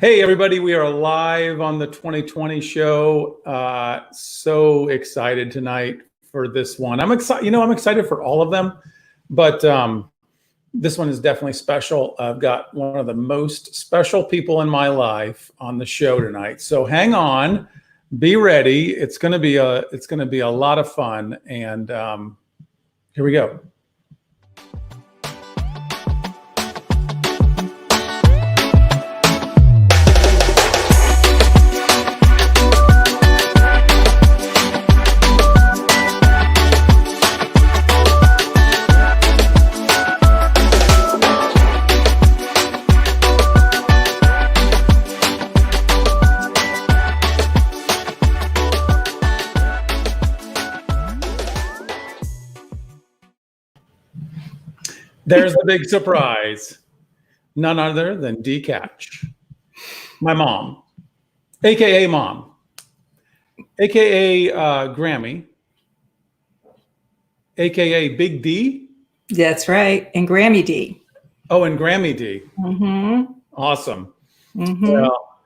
Hey, everybody, we are live on the 2020 show. So excited tonight for this one. I'm excited. I'm excited for all of them, but this one is definitely special. I've got one of the most special people in my life on the show tonight. So hang on, be ready. It's going to be a lot of fun. And here we go. There's the big surprise. None other than Tkatch, my mom, AKA Mom, AKA Grammy, AKA Big D. That's right, and Grammy D. Oh, and Grammy D. Mm-hmm. Awesome. Mm-hmm. Well,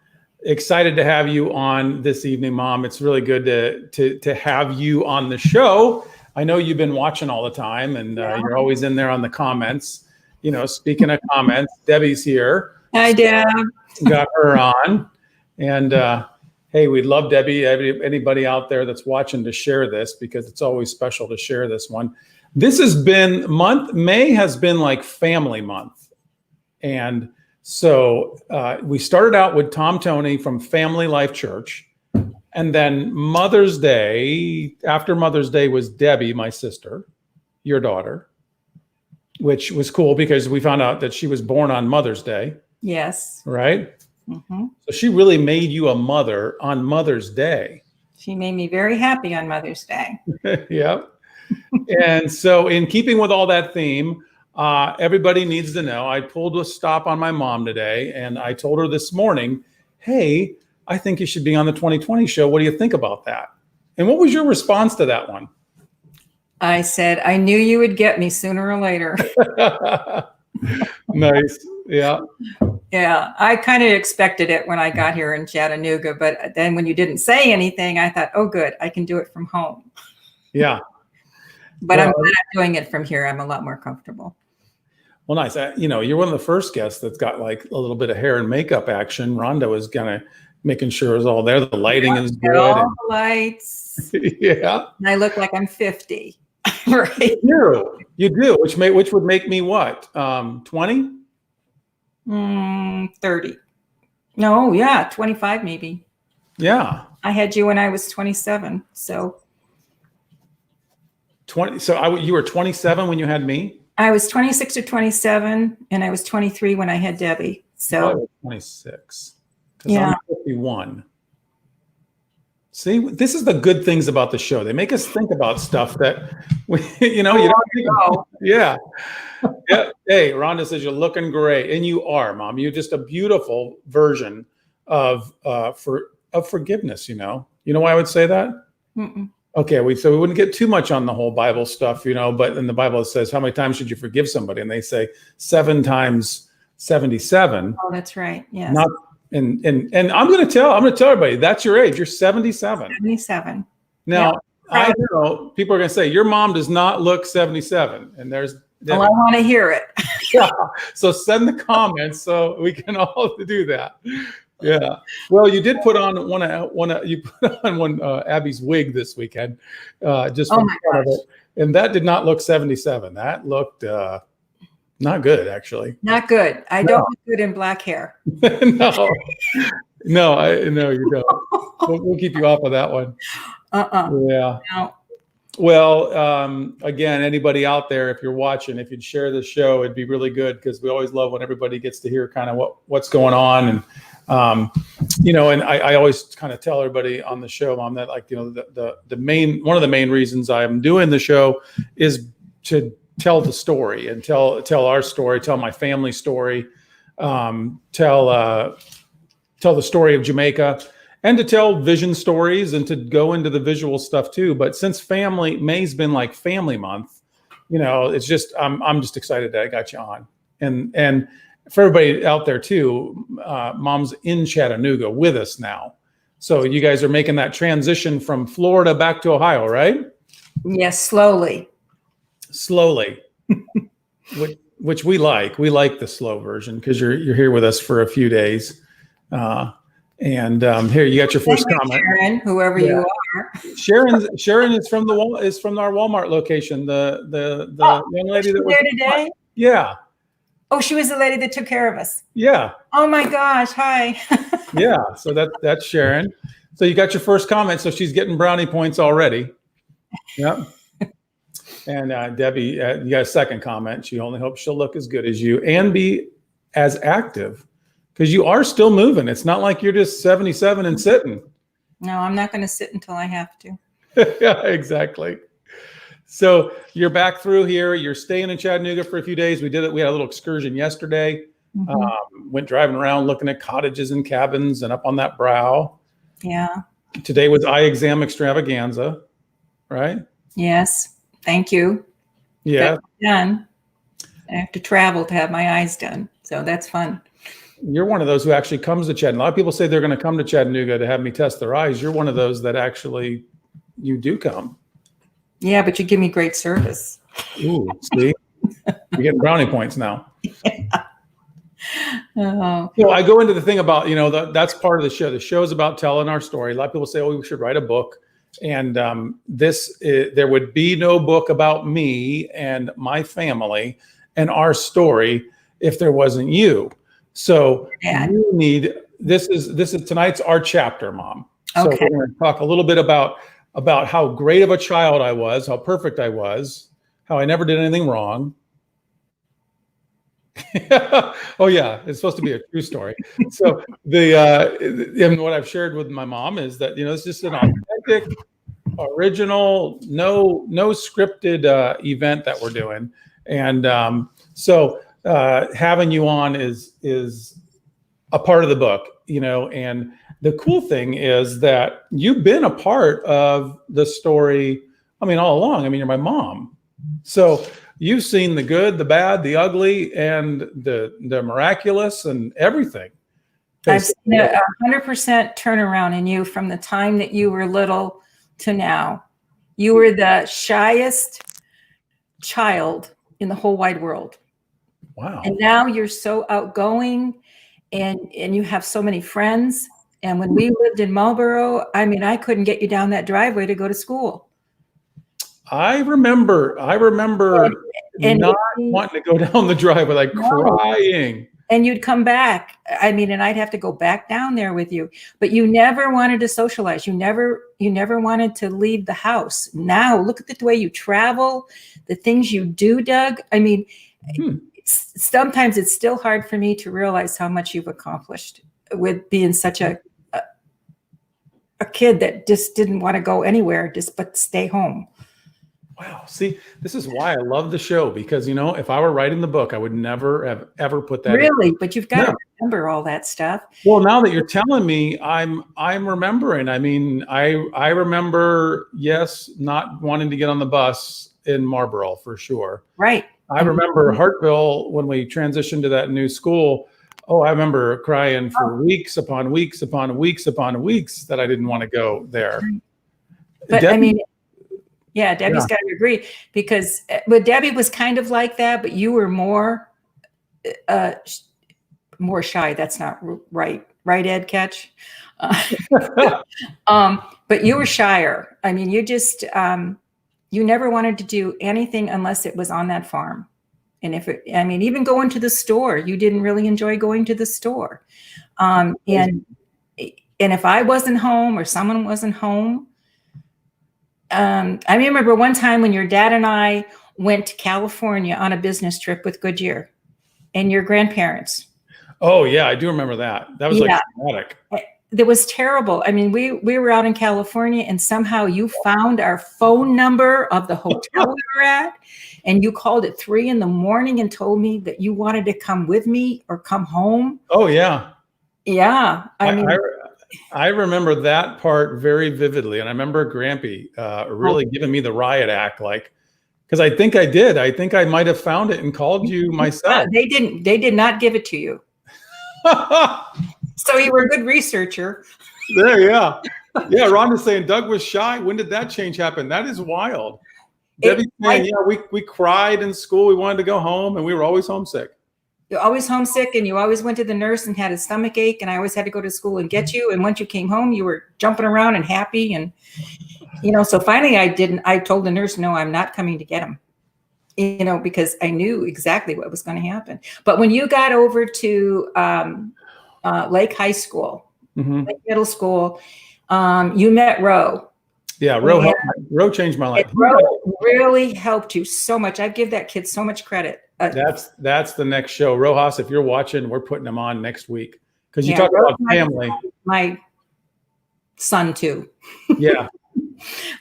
excited to have you on this evening, Mom. It's really good to have you on the show. I know you've been watching all the time, and you're always in there on the comments. Speaking of comments, Debbie's here. Hi, Deb. Got her on. And hey, we'd love Debbie, anybody out there that's watching, to share this, because it's always special to share this one. This has been May has been like family month. And so we started out with Tom Tony from Family Life Church. And then Mother's Day, after Mother's Day, was Debbie, my sister, your daughter, which was cool because we found out that she was born on Mother's Day. Yes. Right? Mm-hmm. So she really made you a mother on Mother's Day. She made me very happy on Mother's Day. Yep. And so in keeping with all that theme, everybody needs to know, I pulled a stop on my mom today, and I told her this morning, hey, I think you should be on the 2020 show. What do you think about that? And what was your response to that one? I said, I knew you would get me sooner or later. Nice. Yeah. Yeah. I kind of expected it when I got here in Chattanooga, but then when you didn't say anything, I thought, oh, good, I can do it from home. Yeah. But I'm glad I'm doing it from here. I'm a lot more comfortable. Well, nice. You're one of the first guests that's got like a little bit of hair and makeup action. Rhonda was making sure it was all there. The lighting is good. All the lights. Yeah. And I look like I'm 50. Right. You do, which would make me what? 20? 30. No, yeah, 25 maybe. Yeah. I had you when I was 27. So 20. So you were 27 when you had me? I was 26 or 27, and I was 23 when I had Debbie. So I was 26. Yeah. I'm 51. See, this is the good things about the show. They make us think about stuff that you don't think about. Yeah. Yeah. Hey, Rhonda says you're looking great, and you are, Mom. You're just a beautiful version of forgiveness. You know why I would say that? Mm-mm. Okay, so we wouldn't get too much on the whole Bible stuff, but in the Bible it says, how many times should you forgive somebody? And they say 7 times 77. Oh, that's right. Yes. Not and I'm going to tell everybody that's your age. You're 77. 77. Now, yeah. I know people are going to say your mom does not look 77, and there's. Well, I want to hear it. Yeah. So send the comments so we can all do that. Yeah. Well, you did put on one Abby's wig this weekend, just for fun of it, and that did not look 77. That looked not good, actually. Not good. I don't look good in black hair. No, you don't. We'll keep you off of that one. Yeah. No. Well, again, anybody out there, if you're watching, if you'd share the show, it'd be really good, because we always love when everybody gets to hear kind of what's going on. And and I always kind of tell everybody on the show, Mom, that one of the main reasons I'm doing the show is to tell the story and tell our story, tell my family story, tell the story of Jamaica, and to tell vision stories and to go into the visual stuff too. But since May's been like family month, it's just I'm just excited that I got you on. And for everybody out there too, Mom's in Chattanooga with us now. So you guys are making that transition from Florida back to Ohio, right? Yes, slowly. Slowly, which we like. We like the slow version because you're here with us for a few days. And here you got your first comment, Sharon, whoever you are. Sharon is from our Walmart location. The young lady that was there today. Yeah. Oh, she was the lady that took care of us. Yeah. Oh my gosh. Hi. Yeah. So that's Sharon. So you got your first comment. So she's getting brownie points already. Yeah. And Debbie, you got a second comment. She only hopes she'll look as good as you and be as active, because you are still moving. It's not like you're just 77 and sitting. No, I'm not going to sit until I have to. Yeah, exactly. So you're back through here. You're staying in Chattanooga for a few days. We had a little excursion yesterday. Went driving around looking at cottages and cabins and up on that brow. Yeah. Today was eye exam extravaganza, right? Yes. Thank you. Yeah. Done. I have to travel to have my eyes done. So that's fun. You're one of those who actually comes to Chattanooga. A lot of people say they're going to come to Chattanooga to have me test their eyes. You're one of those that actually, you do come. Yeah, but you give me great service. Ooh, see? You're getting brownie points now. Oh. So I go into the thing about, that's part of the show. The show is about telling our story. A lot of people say, oh, we should write a book. And there would be no book about me and my family and our story if there wasn't you. So you need, this is tonight's our chapter, Mom. So Okay. we're going to talk a little bit about how great of a child I was, how perfect I was, how I never did anything wrong. Oh yeah, it's supposed to be a true story. So and what I've shared with my mom is that it's just an authentic, original, no scripted event that we're doing, and so having you on is a part of the book, and the cool thing is that you've been a part of the story. I mean, all along. I mean, you're my mom, so you've seen the good, the bad, the ugly, and the miraculous, and everything. I've seen a 100% turnaround in you from the time that you were little to now. You were the shyest child in the whole wide world. Wow. And now you're so outgoing, and you have so many friends. And when we lived in Marlboro, I mean, I couldn't get you down that driveway to go to school. I remember not wanting to go down the driveway, like crying. And you'd come back. I mean, and I'd have to go back down there with you. But you never wanted to socialize. You never wanted to leave the house. Now look at the way you travel, the things you do, Doug. I mean, sometimes it's still hard for me to realize how much you've accomplished with being such a kid that just didn't want to go anywhere, but stay home. Wow. See, this is why I love the show, because, if I were writing the book, I would never have ever put that in. But you've got to remember all that stuff. Well, now that you're telling me, I'm remembering. I mean, I remember, yes, not wanting to get on the bus in Marlboro for sure. Right. I remember Hartville when we transitioned to that new school. Oh, I remember crying for weeks upon weeks upon weeks upon weeks that I didn't want to go there. But I mean, yeah, Debbie's got to agree, because Debbie was kind of like that, but you were more shy. That's not right. Right, Ed Tkatch? But you were shyer. I mean, you just, you never wanted to do anything unless it was on that farm. And even going to the store, you didn't really enjoy going to the store. And if I wasn't home or someone wasn't home, I remember one time when your dad and I went to California on a business trip with Goodyear and your grandparents. Oh yeah, I do remember that. That was like traumatic. That was terrible. I mean, we were out in California, and somehow you found our phone number of the hotel we were at, and you called at 3 a.m. and told me that you wanted to come with me or come home. Oh yeah. Yeah. I remember that part very vividly. And I remember Grampy really giving me the riot act, like, Because I think I did. I think I might have found it and called you myself. They didn't. They did not give it to you. So you were a good researcher. There, yeah. Yeah, Rhonda's saying Doug was shy. When did that change happen? That is wild. Debbie's saying, yeah, we cried in school. We wanted to go home, and we were always homesick. You're always homesick, and you always went to the nurse and had a stomach ache, and I always had to go to school and get you. And once you came home, you were jumping around and happy. And, so finally I told the nurse, no, I'm not coming to get him, because I knew exactly what was going to happen. But when you got over to Lake High School, Lake Middle School, you met Ro. Yeah, Ro changed my life. Ro really helped you so much. I give that kid so much credit. That's the next show. Rojas, if you're watching, we're putting him on next week. Because you talk about family. My son too. Yeah.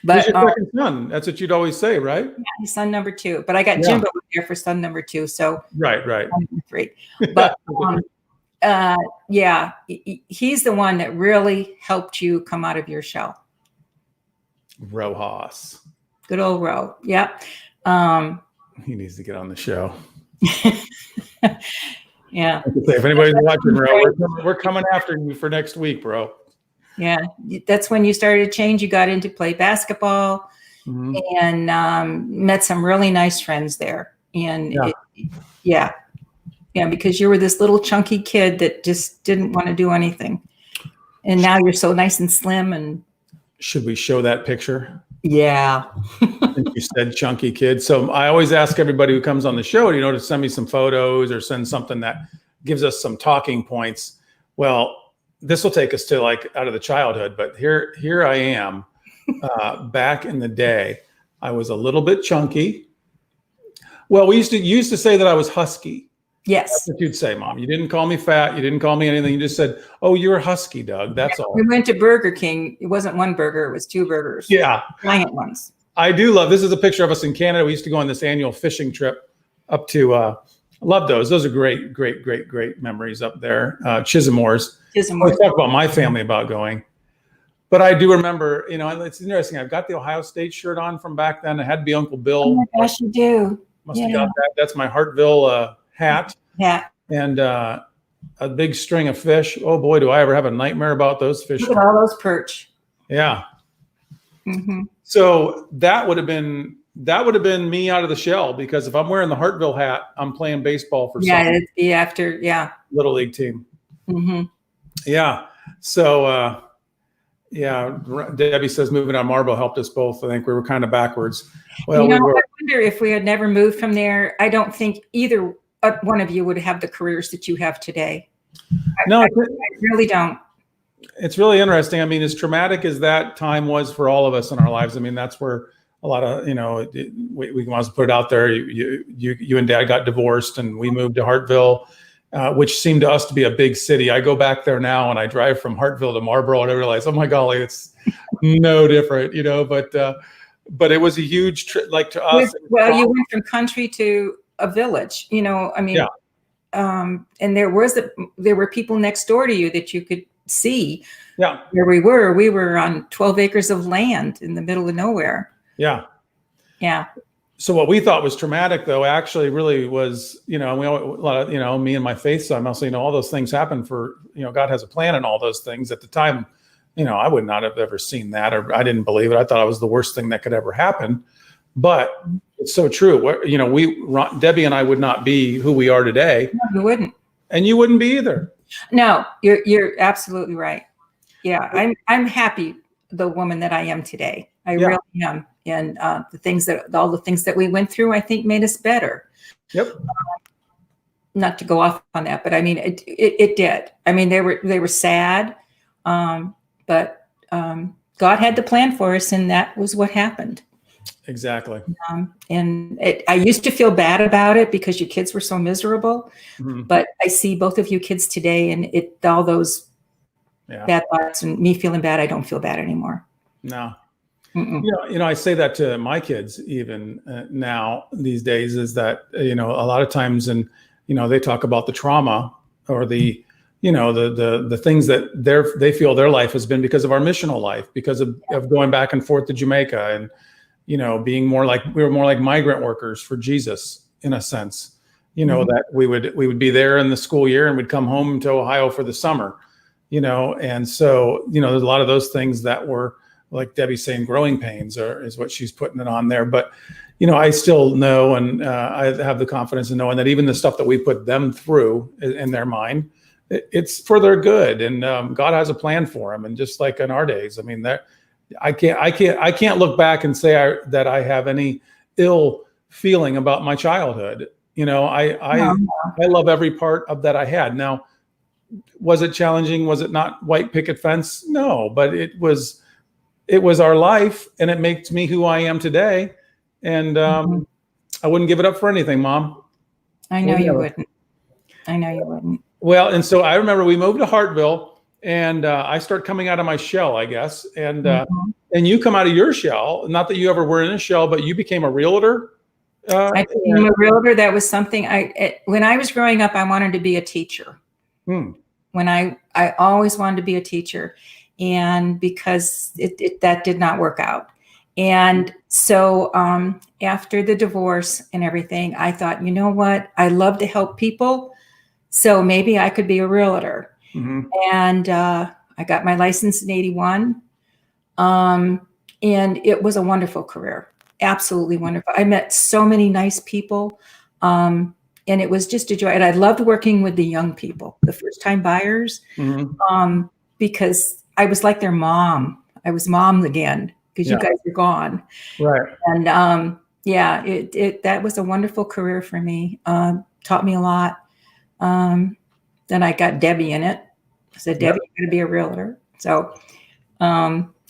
But your second son. That's what you'd always say, right? Yeah, he's son number 2. But I got Jimbo there for son number 2. So right. 3. But he's the one that really helped you come out of your shell. Rojas. Good old Ro. Yeah. He needs to get on the show. Yeah. If anybody's watching, Ro, we're coming after you for next week, bro. Yeah. That's when you started to change. You got into play basketball and met some really nice friends there. And because you were this little chunky kid that just didn't want to do anything. And now you're so nice and slim. And should we show that picture? Yeah. You said chunky kid. So I always ask everybody who comes on the show, to send me some photos or send something that gives us some talking points. Well, this will take us to out of the childhood, but here I am. Back in the day, I was a little bit chunky. Well, we used to say that I was husky. Yes. That's what you'd say, Mom. You didn't call me fat. You didn't call me anything. You just said, oh, you're husky, Doug. That's all. We went to Burger King. It wasn't one burger. It was 2 burgers. Yeah. Giant ones. I do love, this is a picture of us in Canada. We used to go on this annual fishing trip up to, love those. Those are great, great, great, great memories up there. Chisholmores. I talk about my family about going. But I do remember, it's interesting. I've got the Ohio State shirt on from back then. It had to be Uncle Bill. Oh my gosh, you do. Must have got that. That's my Hartville hat. Yeah. And a big string of fish. Oh boy, do I ever have a nightmare about those fish. Look at all those perch. Yeah. Mm-hmm. So that would have been me out of the shell, because if I'm wearing the Hartville hat, I'm playing baseball for it'd be after little league team. Mm-hmm. Yeah. So Debbie says moving on Marble helped us both. I think we were kind of backwards. Well, I wonder if we had never moved from there. I don't think either one of you would have the careers that you have today. I really don't. It's really interesting. I mean, as traumatic as that time was for all of us in our lives, I mean, that's where a lot of, we can also put it out there. You and Dad got divorced, and we moved to Hartville, which seemed to us to be a big city. I go back there now and I drive from Hartville to Marlboro, and I realize, oh my golly, it's no different, but it was a huge trip, to us. Well, you went from country to a village, and there were people next door to you that you could see. Yeah. Where we were on 12 acres of land in the middle of nowhere. Yeah. Yeah. So what we thought was traumatic, though, actually really was, me and my faith son, also, all those things happen for, God has a plan and all those things. At the time, I would not have ever seen that, or I didn't believe it. I thought it was the worst thing that could ever happen. But it's so true. Debbie and I would not be who we are today. No, you wouldn't. And you wouldn't be either. No, you're absolutely right. Yeah, I'm happy the woman that I am today. I really am. And all the things that we went through, I think, made us better. Yep. Not to go off on that, but I mean, it did. I mean, they were sad, but God had the plan for us, and that was what happened. Exactly. I used to feel bad about it because your kids were so miserable, but I see both of you kids today, and all those bad thoughts and me feeling bad, I don't feel bad anymore. No. I say that to my kids even now these days, is that, a lot of times, and, they talk about the trauma or the things that they feel their life has been because of our missional life, because of going back and forth to Jamaica, and, being more like, we were more like migrant workers for Jesus in a sense, that we would be there in the school year and we'd come home to Ohio for the summer, and so, there's a lot of those things that were, like Debbie's saying, growing pains is what she's putting it on there. But, I still know, and I have the confidence in knowing that even the stuff that we put them through in their mind, it's for their good, and God has a plan for them. And just like in our days, I mean, that I can't look back and say that I have any ill feeling about my childhood. I love every part of that I had. Now, was it challenging? Was it not white picket fence? No, but it was our life, and it makes me who I am today. And I wouldn't give it up for anything, Mom. I know you wouldn't. I know you wouldn't. Well, and so I remember we moved to Hartville, and I start coming out of my shell, I guess. And and you come out of your shell. Not that you ever were in a shell, but you became a realtor. I became a realtor. That was something when I was growing up, I wanted to be a teacher. When I always wanted to be a teacher, and because that did not work out. And so after the divorce and everything, I thought, you know what? I love to help people. So maybe I could be a realtor. And I got my license in 81. And it was a wonderful career. Absolutely wonderful. I met so many nice people. And it was just a joy. And I loved working with the young people, the first time buyers, because I was like their mom. I was mom again, because you guys are gone. Right. And that was a wonderful career for me. Taught me a lot. Then I got Debbie in it. I said, Debbie, you're going to be a realtor. So, that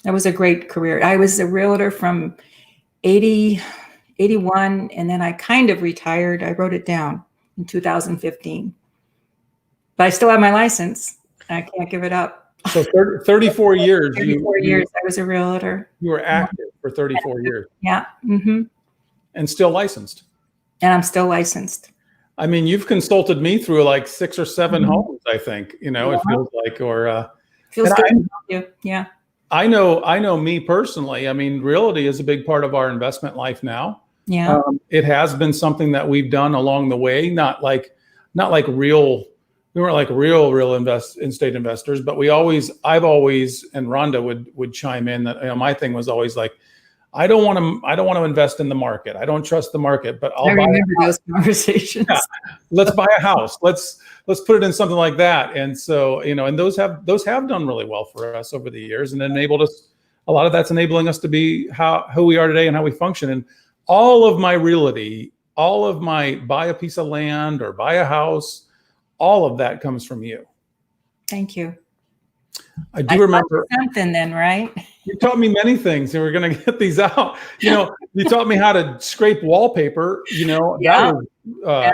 was a great career. I was a realtor from 81, and then I kind of retired. I wrote it down in 2015. But I still have my license. I can't give it up. So 34 years. 34 years I was a realtor. You were active for 34 years. Yeah. And still licensed. And I'm still licensed. I mean, you've consulted me through like 6 or 7 homes, I think, it feels like, feels good to help you. Yeah. I know me personally. I mean, realty is a big part of our investment life now. Yeah. It has been something that we've done along the way, not like real, we weren't like real in-state investors, but I've always, and Rhonda would chime in that, my thing was always like, I don't want to invest in the market. I don't trust the market, but I remember those conversations. Yeah, let's buy a house. Let's put it in something like that. And so, and those have done really well for us over the years, and enabled us. A lot of that's enabling us to be who we are today and how we function. And all of my realty, all of my buy a piece of land or buy a house, all of that comes from you. Thank you. I do remember something then, right? You taught me many things, and we're going to get these out. You taught me how to scrape wallpaper. That's why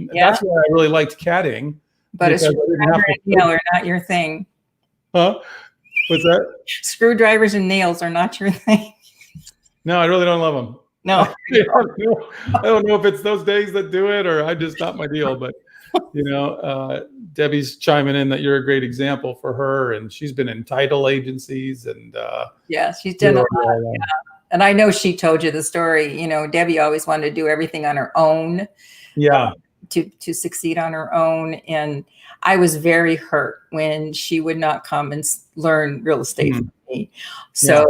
I really liked caddying. But a screwdriver and nail are not your thing. Huh? What's that? Screwdrivers and nails are not your thing. No, I really don't love them. No. I don't know if it's those days that do it, or I just not my deal. But Debbie's chiming in that you're a great example for her, and she's been in title agencies, and she's done a lot. Yeah. And I know she told you the story. Debbie always wanted to do everything on her own. Yeah. To succeed on her own, and I was very hurt when she would not come and learn real estate from me. So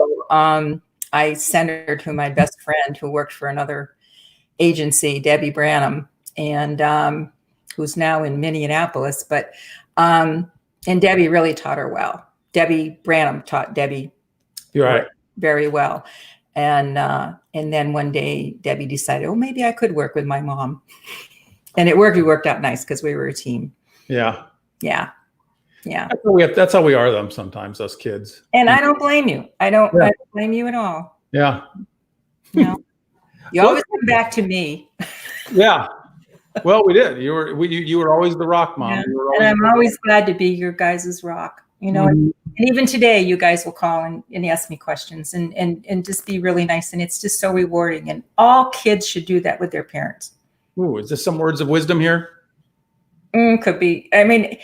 I sent her to my best friend who worked for another agency, Debbie Branham, and who's now in Minneapolis. But and Debbie really taught her well. Debbie Branham taught Debbie very well. And then one day Debbie decided, maybe I could work with my mom. And it worked. We worked out nice because we were a team. Yeah. Yeah. That's how we are, them sometimes, us kids. And I don't blame you. I don't blame you at all. Yeah. You always come back to me. Yeah. Well, we did. You were always the rock, Mom. Yeah. And I'm always glad to be your guys' rock. And even today, you guys will call and ask me questions and just be really nice. And it's just so rewarding. And all kids should do that with their parents. Ooh, is this some words of wisdom here? Could be. I mean,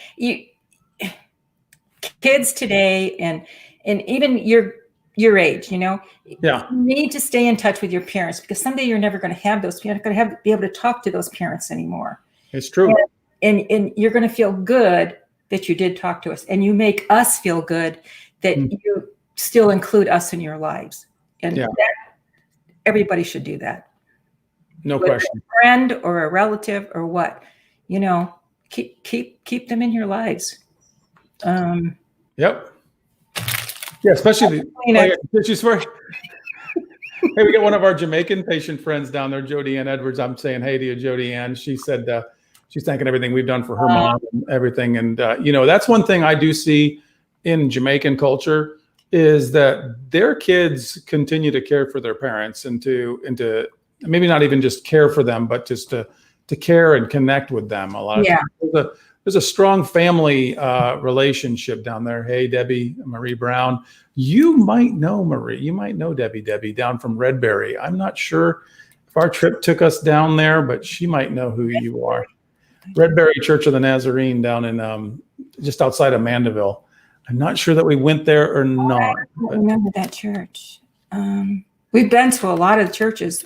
kids today, and even your your age, you Yeah, need to stay in touch with your parents, because someday you're never going to have those. You're not going to be able to talk to those parents anymore. it's true. And you're going to feel good that you did talk to us, and you make us feel good that you still include us in your lives. And everybody should do that. No Whether question. a friend or a relative or what, keep them in your lives. Yep. Yeah, especially she's very. Hey, we got one of our Jamaican patient friends down there, Jody Ann Edwards. I'm saying hey to you, Jody Ann. She said she's thanking everything we've done for her mom and everything. And that's one thing I do see in Jamaican culture is that their kids continue to care for their parents and to maybe not even just care for them, but just to care and connect with them a lot of times. There's a strong family relationship down there. Hey, Debbie, Marie Brown. You might know Marie. You might know Debbie down from Redberry. I'm not sure if our trip took us down there, but she might know who you are. Redberry Church of the Nazarene down in just outside of Mandeville. I'm not sure that we went there or not. I don't remember that church. We've been to a lot of churches.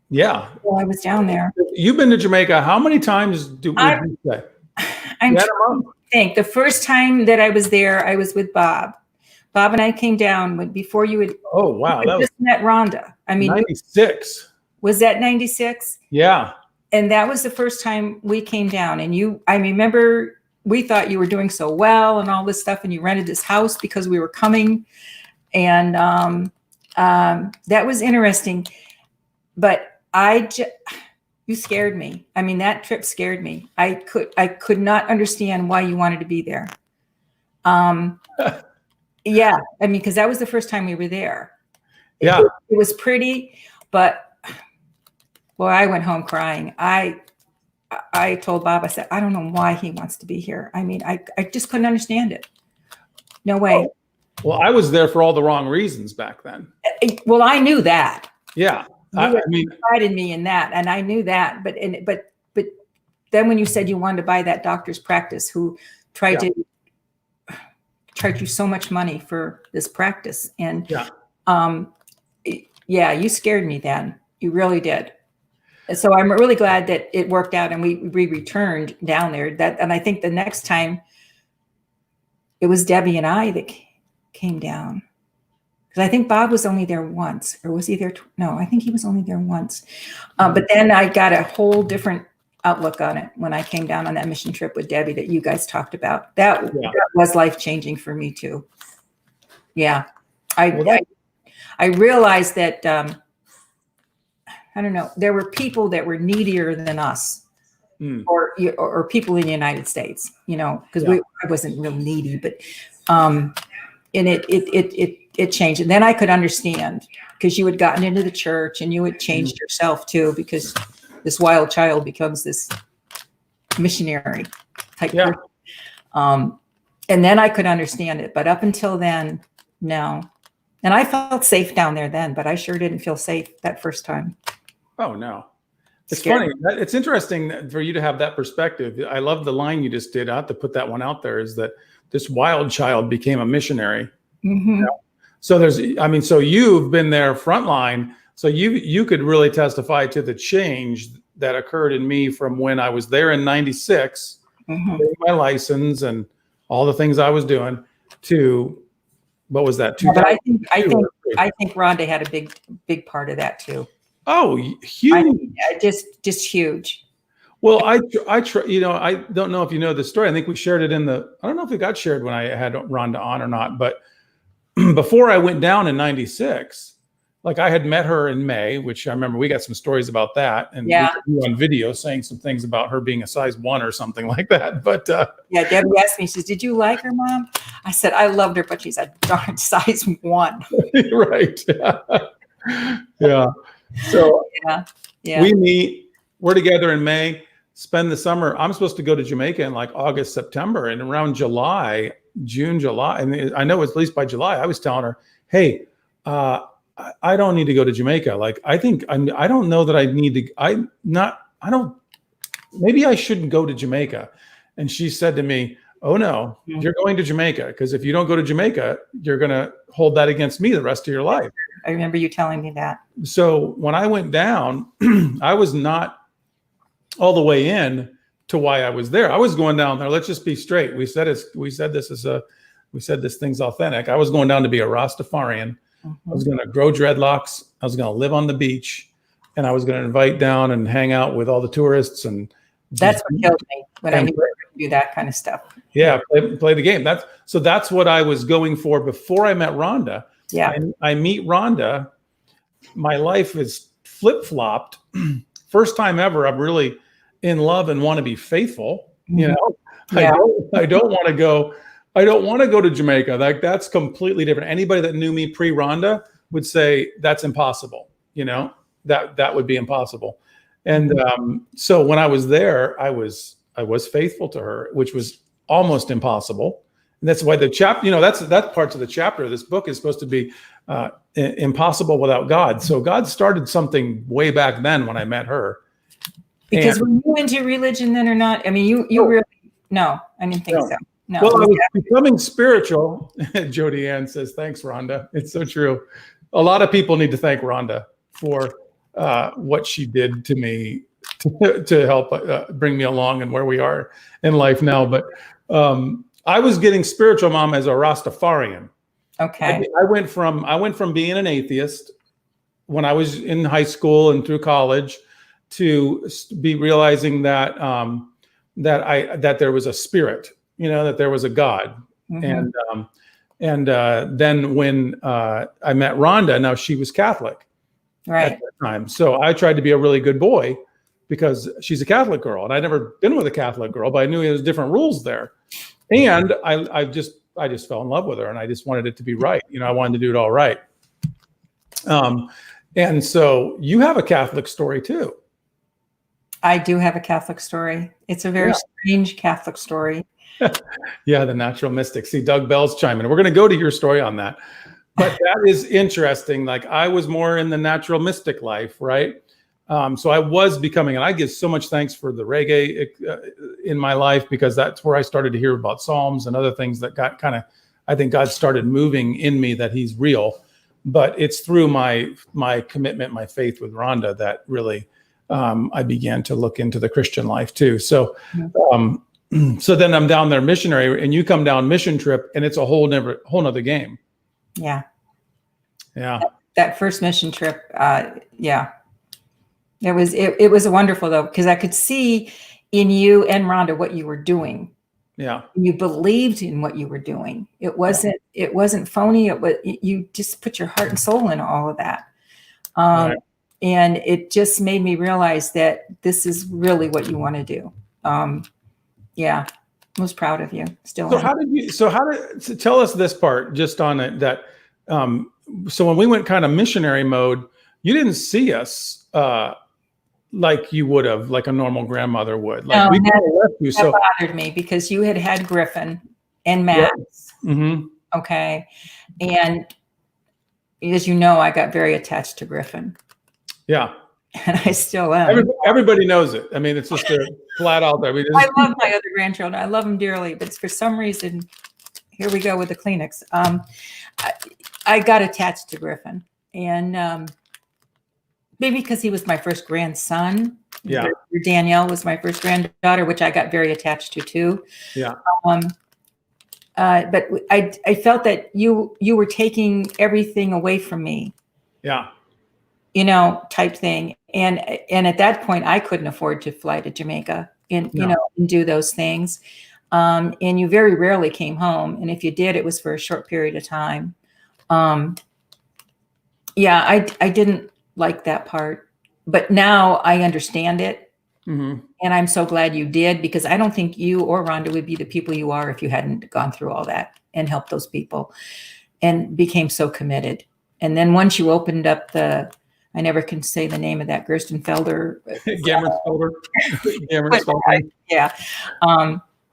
Yeah. While I was down there. You've been to Jamaica. How many times would you say? I'm trying to think. The first time that I was there, I was with Bob. Bob and I came down before you had. Oh, wow. That just met Rhonda. I mean, 96. Was that 96? Yeah. And that was the first time we came down. And I remember we thought you were doing so well and all this stuff. And you rented this house because we were coming. And that was interesting. But you scared me. I mean, that trip scared me. I could not understand why you wanted to be there. Yeah. I mean, because that was the first time we were there. Yeah. It was pretty, but boy, I went home crying. I told Bob, I said, I don't know why he wants to be here. I mean, I just couldn't understand it. No way. Oh, well, I was there for all the wrong reasons back then. Well, I knew that. Yeah. You confided me in that, and I knew that. But then when you said you wanted to buy that doctor's practice, who tried to charge you so much money for this practice, and you scared me then. You really did. So I'm really glad that it worked out, and we returned down there. And I think the next time it was Debbie and I that came down. Because I think Bob was only there once, or was he there? No, I think he was only there once. But then I got a whole different outlook on it when I came down on that mission trip with Debbie that you guys talked about. That was life-changing for me too. Yeah. I realized that, I don't know, there were people that were needier than us or people in the United States, because I wasn't real needy, but, and it changed. And then I could understand, because you had gotten into the church and you had changed yourself too, because this wild child becomes this missionary type person. And then I could understand it. But up until then, no. And I felt safe down there then, but I sure didn't feel safe that first time. Oh, no. It's funny. It's interesting for you to have that perspective. I love the line you just did. I have to put that one out there, is that this wild child became a missionary. Mm-hmm. So so you've been there frontline. So you could really testify to the change that occurred in me from when I was there in 96, getting my license and all the things I was doing, to what was that? But I think Rhonda had a big part of that too. Oh, huge! Just huge. Well, I don't know if you know the story. I think we shared it I don't know if it got shared when I had Rhonda on or not, but before I went down in 96, like I had met her in May, which I remember we got some stories about that. And we were on video saying some things about her being a size 1 or something like that. But Debbie asked me, she says, did you like her, Mom? I said, I loved her, but she's a darn size 1. Right. Yeah. So we meet, we're together in May, spend the summer. I'm supposed to go to Jamaica in like August, September, and around June, July. And I know at least by July, I was telling her, hey, I don't need to go to Jamaica. Like, I don't know that I need to, maybe I shouldn't go to Jamaica. And she said to me, oh no, you're going to Jamaica, because if you don't go to Jamaica, you're going to hold that against me the rest of your life. I remember you telling me that. So when I went down, I was not all the way in to why I was there. I was going down there. Let's just be straight. We said this thing's authentic. I was going down to be a Rastafarian. I was going to grow dreadlocks. I was going to live on the beach, and I was going to invite down and hang out with all the tourists. And that's what killed me when I knew you were going to do that kind of stuff. Yeah, play the game. That's what I was going for before I met Rhonda. Yeah, I meet Rhonda. My life is flip-flopped. First time ever, I'm really in love and want to be faithful. You know, yeah. I don't want to go. I don't want to go to Jamaica. Like, that's completely different. Anybody that knew me pre-Rhonda would say that's impossible. You know, that would be impossible. And so when I was there, I was faithful to her, which was almost impossible. And that's why the chapter, you know, that's parts of the chapter of this book is supposed to be impossible without God. So God started something way back then when I met her. Because were you into religion then or not? I mean, you really, no, I didn't think so. No. Well, I was becoming spiritual. Jody Ann says, thanks, Rhonda. It's so true. A lot of people need to thank Rhonda for what she did to me to help bring me along and where we are in life now. But I was getting spiritual, Mom, as a Rastafarian. Okay. I went from being an atheist when I was in high school and through college to be realizing that that there was a spirit, you know, that there was a God. And then when I met Rhonda, now she was Catholic at that time. So I tried to be a really good boy because she's a Catholic girl, and I'd never been with a Catholic girl, but I knew there was different rules there. And I just fell in love with her, and I just wanted it to be right. You know, I wanted to do it all right. And so you have a Catholic story too. I do have a Catholic story. It's a very strange Catholic story. Yeah, the natural mystic. See, Doug Bell's chiming in. We're going to go to your story on that. But that is interesting. Like, I was more in the natural mystic life, right? So I was becoming, and I give so much thanks for the reggae in my life, because that's where I started to hear about Psalms and other things that got kind of, I think God started moving in me that he's real. But it's through my commitment, my faith with Rhonda that really I began to look into the Christian life too. So so then I'm down there missionary, and you come down mission trip, and it's a whole nother game. Yeah. Yeah. That first mission trip. Yeah. It was wonderful though, because I could see in you and Rhonda what you were doing. Yeah. You believed in what you were doing. It wasn't phony. You just put your heart and soul in all of that. And it just made me realize that this is really what you want to do. Yeah. I was proud of you still. So tell us this part just on it, that, so when we went kind of missionary mode, you didn't see us, like you would have, like a normal grandmother would. Like, no, that bothered me because you had Griffin and Matt. Okay. And as you know, I got very attached to Griffin. Yeah. And I still am. Everybody knows it. I mean, it's just a flat out there. I love my other grandchildren. I love them dearly, but for some reason, here we go with the Kleenex. I got attached to Griffin, and maybe because he was my first grandson. Yeah. Danielle was my first granddaughter, which I got very attached to too. Yeah. But I felt that you were taking everything away from me. Yeah. You know, type thing. And at that point, I couldn't afford to fly to Jamaica and do those things. And you very rarely came home. And if you did, it was for a short period of time. Yeah, I didn't like that part, but now I understand it. And I'm so glad you did, because I don't think you or Rhonda would be the people you are if you hadn't gone through all that and helped those people and became so committed. And then once you opened up I never can say the name of that Gerstenfelder. Gammersfelder. Yeah.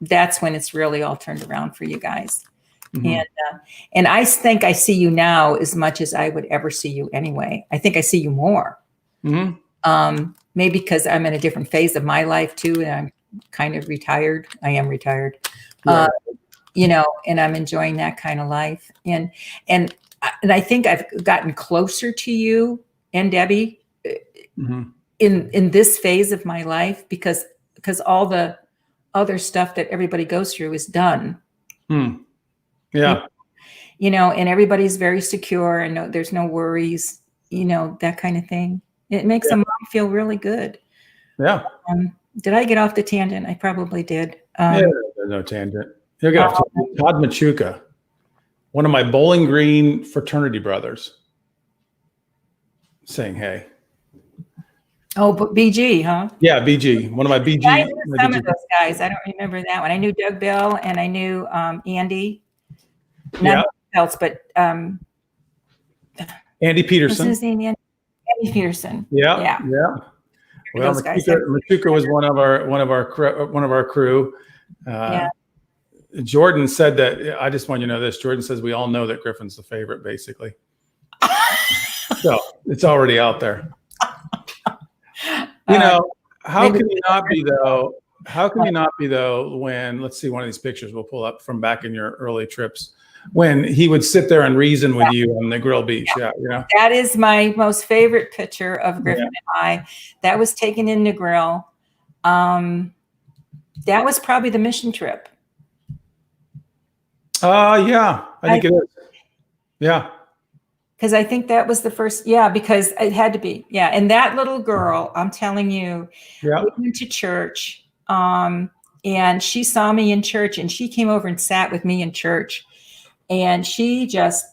That's when it's really all turned around for you guys. And I think I see you now as much as I would ever see you anyway. I think I see you more. Maybe because I'm in a different phase of my life too. And kind of retired. I am retired. Right. You know, and I'm enjoying that kind of life. And I think I've gotten closer to you and Debbie in this phase of my life because all the other stuff that everybody goes through is done. Yeah. You know, and everybody's very secure and there's no worries, you know, that kind of thing. It makes a mom feel really good. Yeah. Did I get off the tangent? I probably did. Yeah, there's no tangent. You'll get off to Todd Machuca, one of my Bowling Green fraternity brothers, saying hey. Oh, but BG, huh? Yeah, BG, one of my BG. I knew some of those guys. I don't remember that one. I knew Doug Bell and I knew Andy. Not else, but Andy Peterson. What's his name? Andy Peterson. Yeah. Well, Machuca was one of our crew. Jordan said that. I just want you to know this. Jordan says we all know that Griffin's the favorite, basically. So it's already out there. You know, how can you not be though? How can you not be though when, let's see, one of these pictures we'll pull up from back in your early trips, when he would sit there and reason with you on the grill beach. Yeah, you know. That is my most favorite picture of Griffin and I. That was taken in the grill. That was probably the mission trip. Yeah, I think it is. Yeah. Because I think that was the first, because it had to be. Yeah. And that little girl, I'm telling you, we went to church and she saw me in church and she came over and sat with me in church. And we just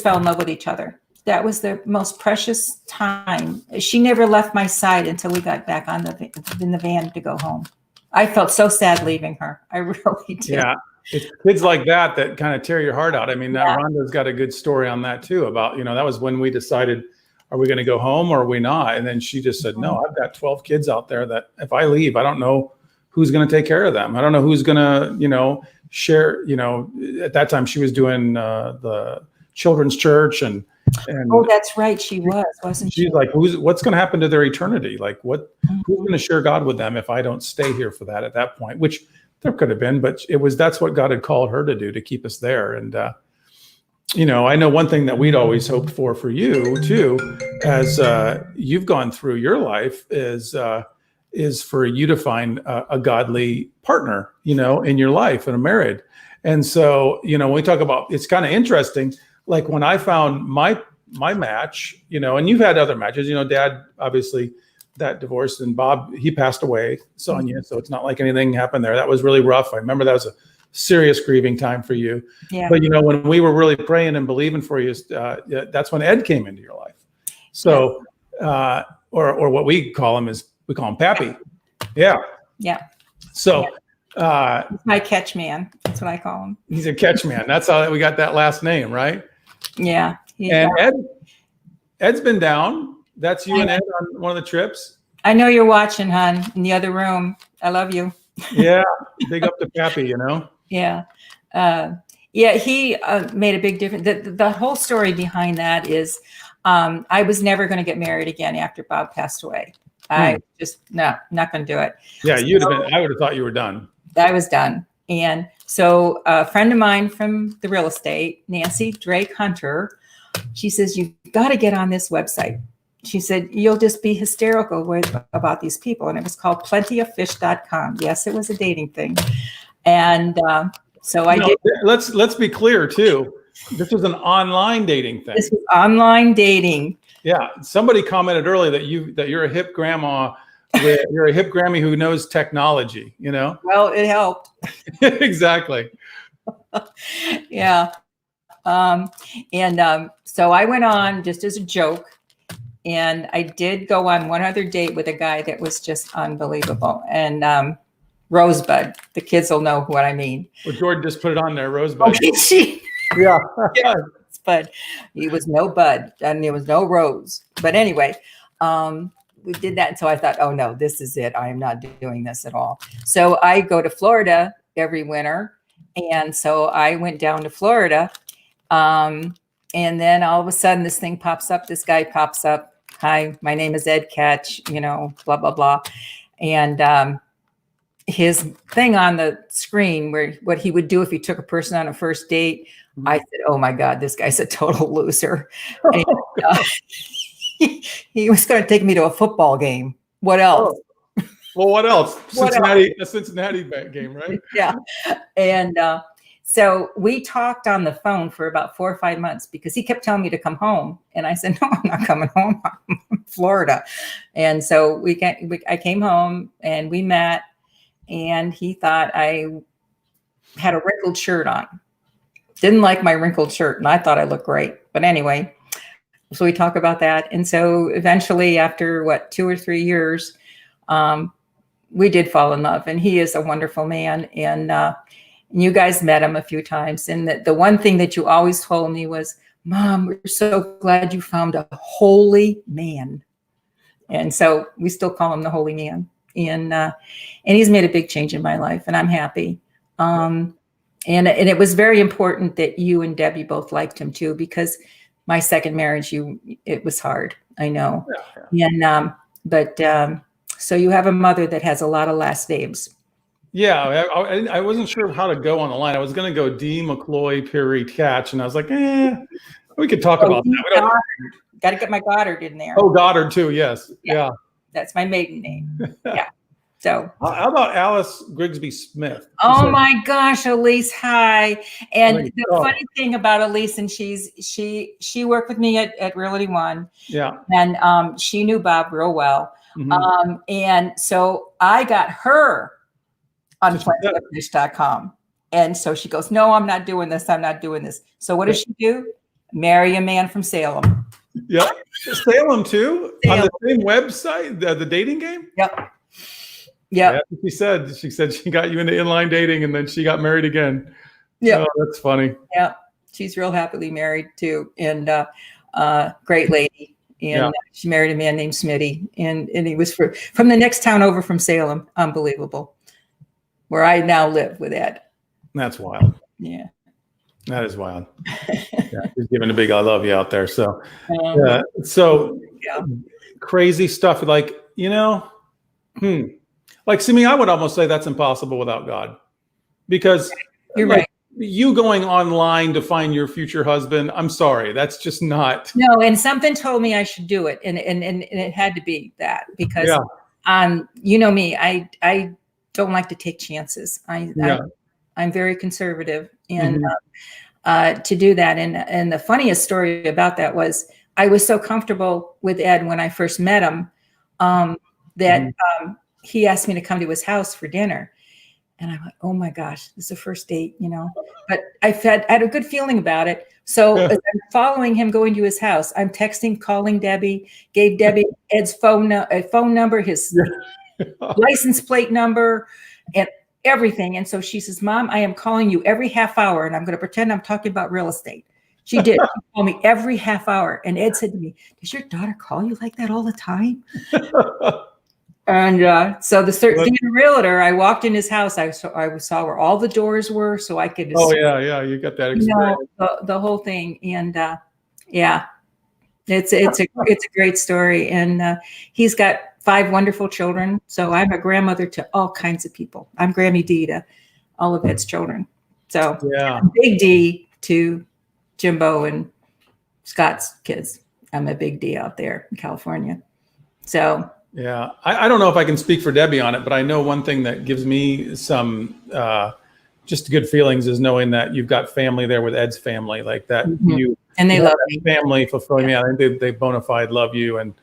fell in love with each other. That was the most precious time. She never left my side until we got back in the van to go home. I felt so sad leaving her. I really did. Yeah. It's kids like that kind of tear your heart out. I mean, Rhonda's got a good story on that too about, that was when we decided, are we going to go home or are we not? And then she just said, no, I've got 12 kids out there that if I leave, I don't know who's going to take care of them. I don't know who's going to, share, at that time she was doing the children's church and oh, that's right. She was, wasn't she? She's like, what's going to happen to their eternity? Like who's going to share God with them if I don't stay here for that at that point, which there could have been, but that's what God had called her to do, to keep us there. And, I know one thing that we'd always hoped for you too, as you've gone through your life is for you to find a godly partner, in your life and a married. And so, when we talk about, it's kind of interesting, like when I found my match, and you've had other matches, Dad, obviously, that divorced, and Bob, he passed away, Sonia. So it's not like anything happened there. That was really rough. I remember that was a serious grieving time for you. Yeah. But when we were really praying and believing for you, that's when Ed came into your life. So, or what we call him Pappy. Yeah. Yeah. So, he's my catch man. That's what I call him. He's a catch man. That's how we got that last name, right? Yeah. And Ed's been down. That's you and Ed on one of the trips. I know you're watching, hon, in the other room. I love you. Yeah. Big up to Pappy, Yeah. He made a big difference. The whole story behind that is I was never going to get married again after Bob passed away. I just, not going to do it. Yeah. I would have thought you were done. I was done. And so a friend of mine from the real estate, Nancy Drake Hunter, she says, you've got to get on this website. She said, you'll just be hysterical about these people. And it was called plentyoffish.com. Yes, it was a dating thing. And so I did. Let's be clear too. This was an online dating thing. This was online dating. Yeah. Somebody commented earlier that you're a hip grandma. You're a hip Grammy who knows technology, Well, it helped. Exactly. Yeah. So I went on just as a joke. And I did go on one other date with a guy that was just unbelievable. And Rosebud, the kids will know what I mean. Well, Jordan just put it on there, Rosebud. Oh, did she? Yeah. But he was no bud and there was no rose. But anyway, we did that. And so I thought, oh no, this is it. I am not doing this at all. So I go to Florida every winter. And so I went down to Florida. And then all of a sudden this thing pops up. This guy pops up. Hi, my name is Ed Tkatch, blah, blah, blah. And his thing on the screen where what he would do if he took a person on a first date. I said, oh my God, this guy's a total loser. And, he was going to take me to a football game. What else? Oh. Well, what else? What A Cincinnati game, right? Yeah. And so we talked on the phone for about 4 or 5 months because he kept telling me to come home. And I said, no, I'm not coming home. I'm in Florida. And so I came home and we met, and he thought I had a wrinkled shirt on. Didn't like my wrinkled shirt, and I thought I looked great. But anyway, so we talk about that. And so eventually, after 2 or 3 years, we did fall in love, and he is a wonderful man. And you guys met him a few times. And the one thing that you always told me was, Mom, we're so glad you found a holy man. And so we still call him the holy man. And he's made a big change in my life, and I'm happy. And it was very important that you and Debbie both liked him too, because my second marriage, it was hard. I know. Yeah. And so you have a mother that has a lot of last names. Yeah, I wasn't sure how to go on the line. I was going to go D. McCloy, Perry, Tkatch, and I was like, we could talk about that. Got to get my Goddard in there. Oh, Goddard too. Yes. Yeah. That's my maiden name. Yeah. So how about Alice Grigsby Smith? Oh my gosh, Elise, hi. And the funny thing about Elise, and she worked with me at Realty One. Yeah. And she knew Bob real well. Mm-hmm. And so I got her on PlanFlipFish.com. And so she goes, no, I'm not doing this. I'm not doing this. So what does she do? Marry a man from Salem. Yeah. Salem too? Salem. On the same website, the dating game? Yep. Yeah. She said she got you into inline dating, and then she got married again. Yeah. Oh, that's funny. Yeah. She's real happily married too. And great lady. And she married a man named Smitty. And he was from the next town over from Salem. Unbelievable. Where I now live with Ed. That's wild. Yeah. That is wild. He's giving a big I love you out there. So crazy stuff. Like, like, see me, I would almost say that's impossible without God, because you're right. You going online to find your future husband, I'm sorry, that's just not. No, and something told me I should do it, and it had to be that, because you know me, I don't like to take chances. I'm very conservative, and to do that, and the funniest story about that was I was so comfortable with Ed when I first met him that he asked me to come to his house for dinner. And I went, oh my gosh, this is a first date, but I had a good feeling about it. So as I'm following him, going to his house, I'm texting, calling Debbie, gave Debbie Ed's phone number, his license plate number, and everything. And so she says, Mom, I am calling you every half hour, and I'm going to pretend I'm talking about real estate. She did. She called me every half hour. And Ed said to me, does your daughter call you like that all the time? And so being a realtor, I walked in his house. I saw where all the doors were, so I could. You got that experience. The whole thing, and it's a great story. And he's got 5 wonderful children. So I'm a grandmother to all kinds of people. I'm Grammy D to all of Ed's children. So big D to Jimbo and Scott's kids. I'm a big D out there in California. So. Yeah, I don't know if I can speak for Debbie on it, but I know one thing that gives me some just good feelings is knowing that you've got family there with Ed's family, like that. And they love me. Family fulfilling me. I think they bona fide love you, and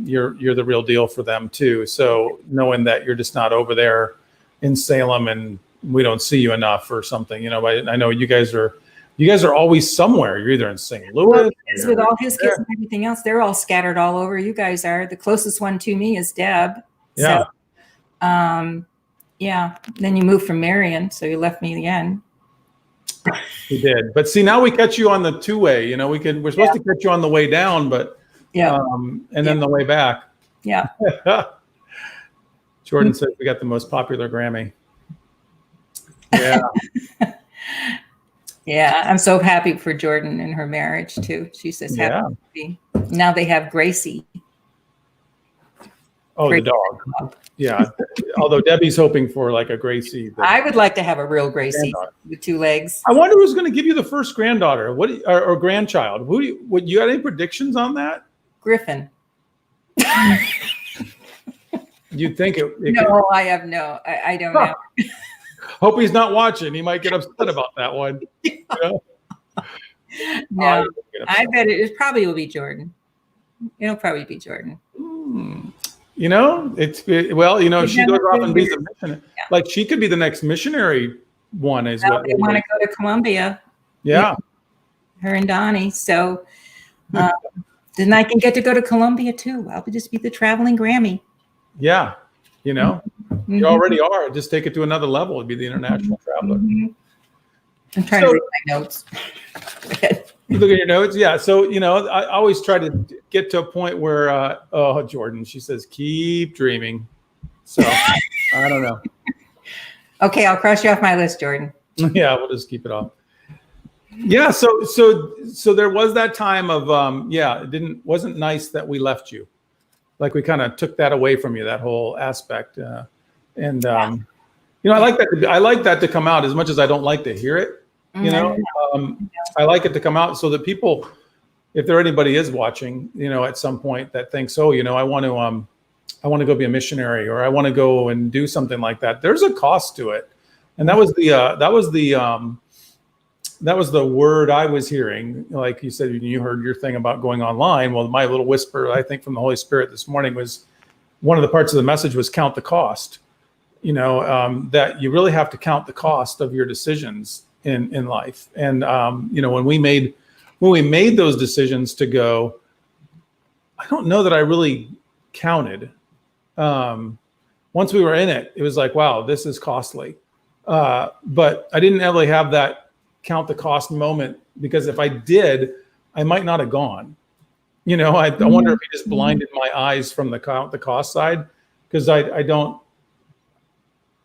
you're the real deal for them too. So knowing that you're just not over there in Salem and we don't see you enough or something, I know you guys are always somewhere. You're either in St. Louis. With all his kids and everything else, they're all scattered all over. You guys are. The closest one to me is Deb. Yeah. So, Then you moved from Marion, so you left me again. We did. But see, now we catch you on the 2-way. We're supposed to catch you on the way down, but and then the way back. Yeah. Jordan said we got the most popular Grammy. Yeah. Yeah, I'm so happy for Jordan and her marriage too. She's just happy to be. Now they have Gracie. Oh, the dog. Yeah. Although Debbie's hoping for like a Gracie. I would like to have a real Gracie with 2 legs. I wonder who's going to give you the first granddaughter. Or grandchild? You got any predictions on that? Griffin. You'd think it no, I have no. I don't know. Hope he's not watching. He might get upset about that one. You know? No, I bet it probably will be Jordan. It'll probably be Jordan. You know, well, you know, she goes off and be the missionary. Yeah. Like she could be the next missionary one. Is what they want to go to Columbia. Yeah, her and Donnie. So then I can get to go to Columbia too. I'll just be the traveling Grammy. Yeah, you know, you already are. Just take it to another level. It'd be the international traveler. I'm trying to read my notes. You look at your notes. Yeah. So, you know, I always try to get to a point where, oh, Jordan, she says, keep dreaming. So I don't know. Okay. I'll cross you off my list, Jordan. Yeah. We'll just keep it off. Yeah. So there was that time of, wasn't nice that we left you. Like we kind of took that away from you, that whole aspect. You know, I like that to come out as much as I don't like to hear it. You know, I like it to come out so that people, if anybody is watching, you know, at some point that thinks, oh, you know, I want to go be a missionary, or I want to go and do something like that. There's a cost to it, and that was the word I was hearing. Like you said, you heard your thing about going online. Well, my little whisper, I think, from the Holy Spirit this morning was one of the parts of the message was count the cost. You know, that you really have to count the cost of your decisions in life. And you know, when we made those decisions to go, I don't know that I really counted. Once we were in it, it was like, wow, this is costly. But I didn't really have that count the cost moment, because if I did, I might not have gone. You know, I wonder if he just blinded my eyes from the count the cost side, because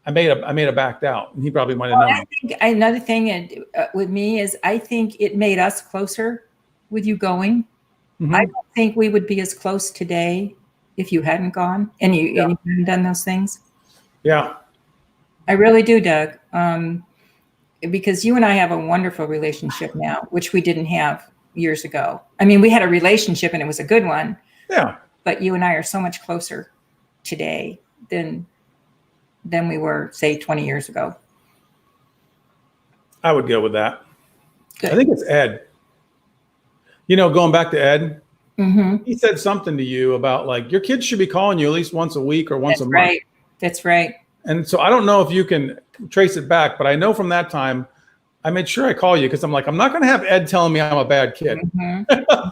I may have backed out, and he probably might have known. I think another thing with me is I think it made us closer with you going. I don't think we would be as close today if you hadn't gone and you hadn't done those things. Yeah. I really do, Doug. Because you and I have a wonderful relationship now, which we didn't have years ago. I mean, we had a relationship and it was a good one. Yeah. But you and I are so much closer today than we were, say, 20 years ago. I would go with that. Good. I think it's Ed. You know, going back to Ed, he said something to you about like your kids should be calling you at least once a week or once a month. Right. That's right. And so I don't know if you can trace it back, but I know from that time, I made sure I call you because I'm like, I'm not going to have Ed telling me I'm a bad kid.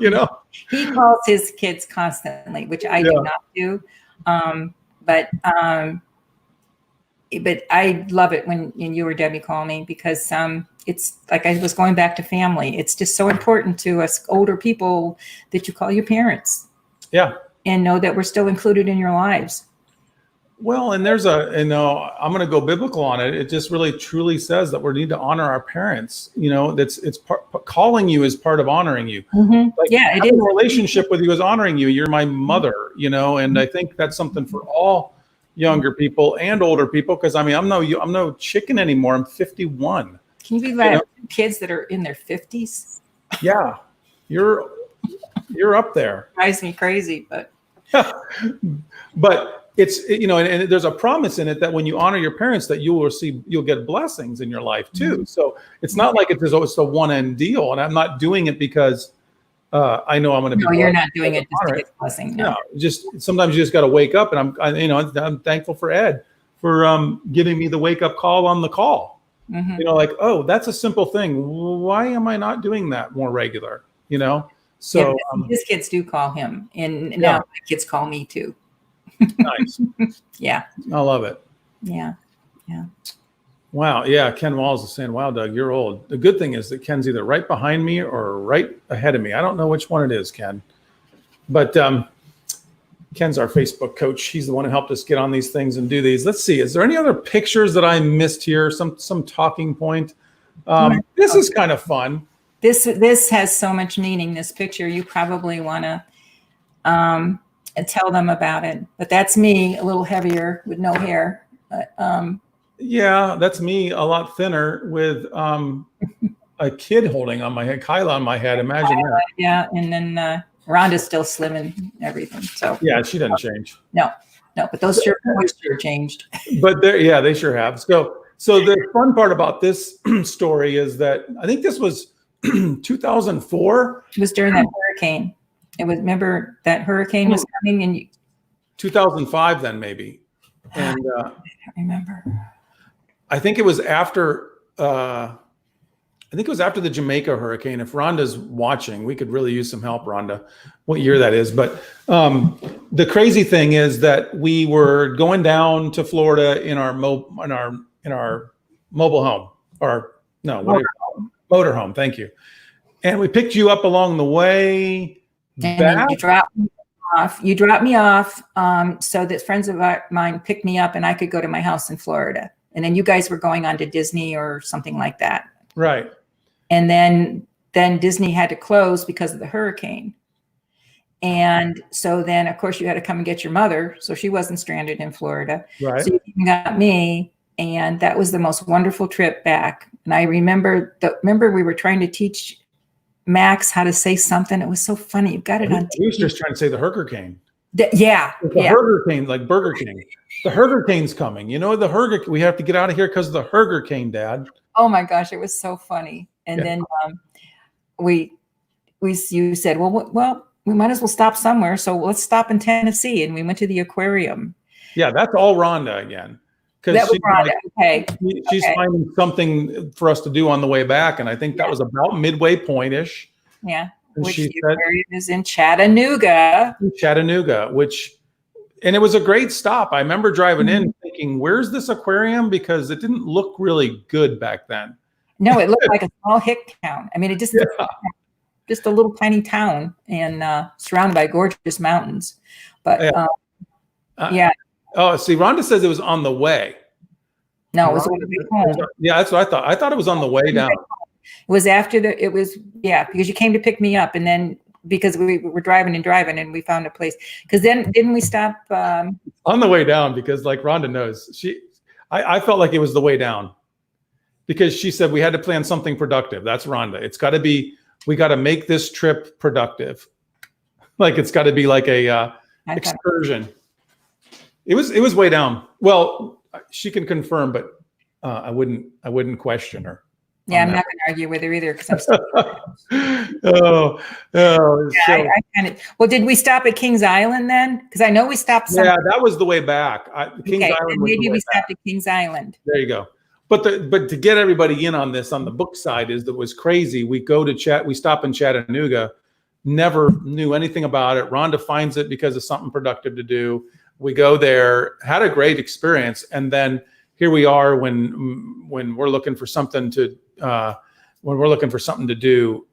You know, he calls his kids constantly, which I do not do. But I love it when you or Debbie call me, because it's like I was going back to family. It's just so important to us older people that you call your parents. Yeah. And know that we're still included in your lives. Well, and there's I'm going to go biblical on it. It just really truly says that we need to honor our parents. You know, calling you is part of honoring you. Like, yeah, it is. A relationship with you is honoring you. You're my mother, you know, and I think that's something for all younger people and older people, because I mean, I'm no chicken anymore. I'm 51. Can you believe I have kids that are in their 50s? Yeah, you're up there. Drives me crazy, but it's, you know, and there's a promise in it that when you honor your parents, that you'll get blessings in your life too. So it's not like it's a one end deal, and I'm not doing it because I know I'm going to be. No, you're not doing it just to get blessing. No, just sometimes you just got to wake up, and I'm thankful for Ed for giving me the wake up call on the call. You know, like, oh, that's a simple thing. Why am I not doing that more regular? You know, so his kids do call him, and now my kids call me too. Nice. Yeah, I love it. Yeah. Wow. Yeah. Ken Walls is saying, wow, Doug, you're old. The good thing is that Ken's either right behind me or right ahead of me. I don't know which one it is, Ken. But Ken's our Facebook coach. He's the one who helped us get on these things and do these. Let's see. Is there any other pictures that I missed here? Some talking point? This is kind of fun. This has so much meaning, this picture. You probably want to and tell them about it. But that's me, a little heavier with no hair. But, yeah, that's me, a lot thinner with a kid holding on my head, Kyla on my head. Imagine that. yeah, and then Rhonda's still slim and everything. So yeah, she doesn't change. No, but those sure changed. But they sure have. So the fun part about this story is that I think this was 2004. It was during that hurricane. It was, remember that hurricane was coming, and 2005 then maybe. And I don't remember. I think it was after the Jamaica hurricane. If Rhonda's watching, we could really use some help, Rhonda, what year that is. But the crazy thing is that we were going down to Florida in our mobile home, or no, motor home. Thank you. And we picked you up along the way back. You dropped me off. You dropped me off so that friends of mine picked me up, and I could go to my house in Florida. And then you guys were going on to Disney or something like that. Right. And then Disney had to close because of the hurricane. And so then, of course, you had to come and get your mother. So she wasn't stranded in Florida. Right. So you got me. And that was the most wonderful trip back. And I remember we were trying to teach Max how to say something. It was so funny. You got it on TV. He was just trying to say the hurricane. Yeah. The hurricane, like Burger King. The hurricane's coming. You know, we have to get out of here because of the hurricane, Dad. Oh my gosh, it was so funny. And then you said, well, we might as well stop somewhere. So let's stop in Tennessee. And we went to the aquarium. Yeah, that's all Rhonda again. That was Rhonda. Okay. She's finding something for us to do on the way back. And I think that was about midway point-ish. Yeah. And Which she the aquarium is in Chattanooga. And it was a great stop. I remember driving in thinking, where's this aquarium? Because it didn't look really good back then. No, it looked like a small hick town. I mean, it just a little tiny town and surrounded by gorgeous mountains. But yeah. Oh, see, Rhonda says it was on the way. No, it was on the way home. Yeah, that's what I thought. I thought it was on the way down. It was because you came to pick me up, and then because we were driving and we found a place. Because then didn't we stop on the way down? Because like Rhonda knows, I felt like it was the way down because she said we had to plan something productive. That's Rhonda. It's got to be. We got to make this trip productive. Like it's got to be like a excursion. It was way down. Well, she can confirm, but I wouldn't question her. Yeah, I'm not going to argue with her either because I'm still. Well, did we stop at Kings Island then? Because I know we stopped. Yeah, that was the way back. Kings Island. Maybe we stopped at Kings Island. There you go. But to get everybody in on this on the book side was crazy. We stop in Chattanooga, never knew anything about it. Rhonda finds it because of something productive to do. We go there, had a great experience, and then here we are when we're looking for something to do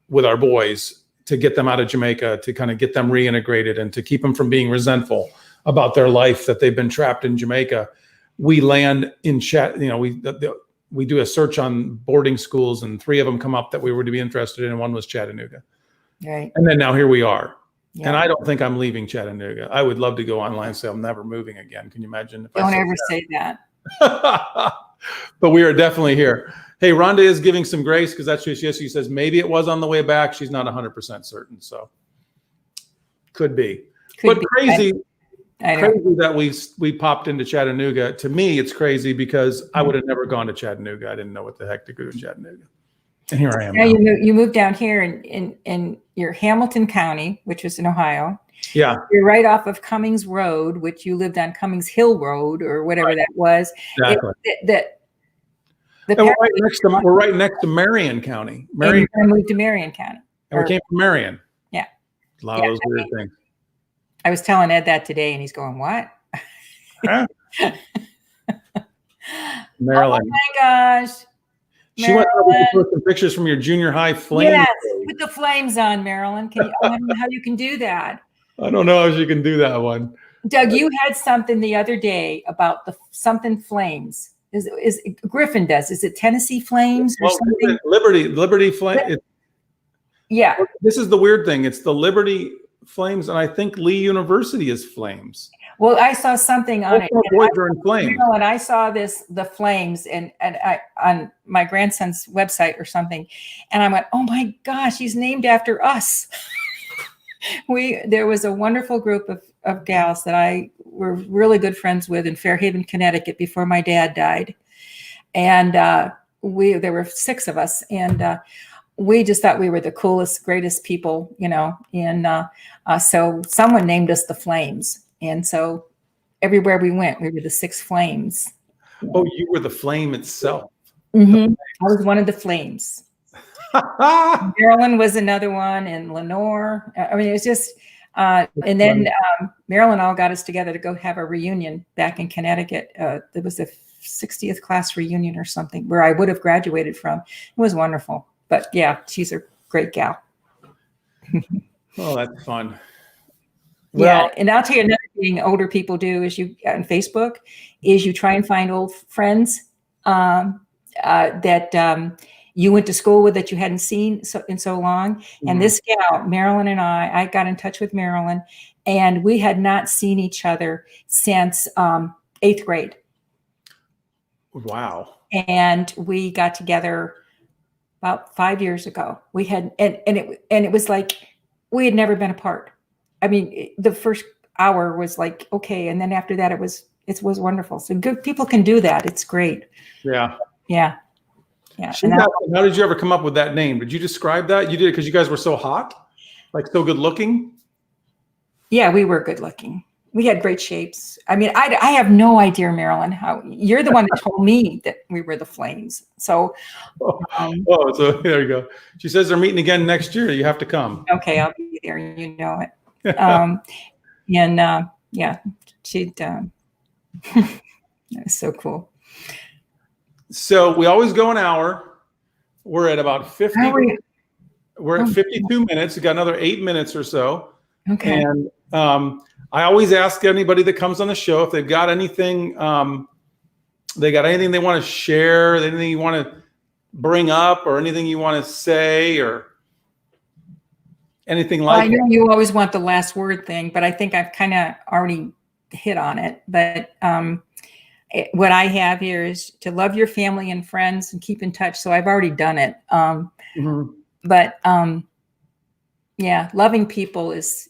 with our boys to get them out of Jamaica, to kind of get them reintegrated and to keep them from being resentful about their life that they've been trapped in Jamaica. We land in we do a search on boarding schools, and 3 of them come up that we were to be interested in, and one was Chattanooga. Right. And then now here we are. Yeah. And I don't think I'm leaving Chattanooga. I would love to go online and say I'm never moving again. Can you imagine? Don't ever say that. But we are definitely here. Hey, Rhonda is giving some grace because that's what she says. Maybe it was on the way back. She's not 100% certain. So could be. Crazy that we popped into Chattanooga. To me, it's crazy because I would have never gone to Chattanooga. I didn't know what the heck to do in Chattanooga. And here I am. Now you moved down here in your Hamilton County, which is in Ohio. Yeah. You're right off of Cummings Road, which you lived on Cummings Hill Road or whatever that was. Exactly. We're right next to Marion County. I moved to Marion County. And we came from Marion. Yeah. A lot of those weird things. I was telling Ed that today, and he's going, "What?" Huh? Maryland. Oh my gosh. She went over to put some pictures from your junior high flames. Yes, put the flames on, Marilyn. I don't know how you can do that. I don't know how she can do that one. Doug, you had something the other day about something flames. Is Griffin does? Is it Tennessee Flames or something? Liberty Flame. Yeah. This is the weird thing. It's the Liberty flames, and I think Lee University is flames. Well, I saw something on it. Boys are in flames. And I saw the flames and I on my grandson's website or something, and I went, "Oh my gosh, he's named after us." There was a wonderful group of gals that I were really good friends with in Fairhaven, Connecticut, before my dad died, and there were 6 of us, and we just thought we were the coolest, greatest people, and so someone named us the Flames. And so everywhere we went, we were the 6 Flames. Oh, you were the flame itself. Mm-hmm. I was one of the Flames. Marilyn was another one, and Lenore. I mean, it was just, and then Marilyn all got us together to go have a reunion back in Connecticut. There was a 60th class reunion or something where I would have graduated from. It was wonderful. But yeah, she's a great gal. Oh, that's fun. Well, yeah, and I'll tell you another thing older people do is on Facebook is you try and find old friends that you went to school with that you hadn't seen in so long. Mm-hmm. And this gal, Marilyn, and I got in touch with Marilyn, and we had not seen each other since 8th grade. Wow. And we got together about 5 years ago. We had, and it was like we had never been apart. I mean, the first hour was like, okay. And then after that, it was wonderful. So good people can do that. It's great. Yeah. Yeah. Yeah. How did you ever come up with that name? Did you describe that? You did it because you guys were so hot, like so good looking? Yeah, we were good looking. We had great shapes. I mean, I have no idea, Marilyn, how you're the one that told me that we were the Flames. So, so there you go. She says they're meeting again next year. You have to come. Okay, I'll be there. You know it. Yeah, she'd. That's so cool. So we always go an hour. We're at about 50. We're at 52 minutes. We got another 8 minutes or so. Okay. And I always ask anybody that comes on the show if they've got anything. They got anything they want to share, anything you want to bring up, or anything you want to say, or anything like. I know you always want the last word thing, but I think I've kind of already hit on it. But what I have here is to love your family and friends and keep in touch. So I've already done it. But yeah, loving people is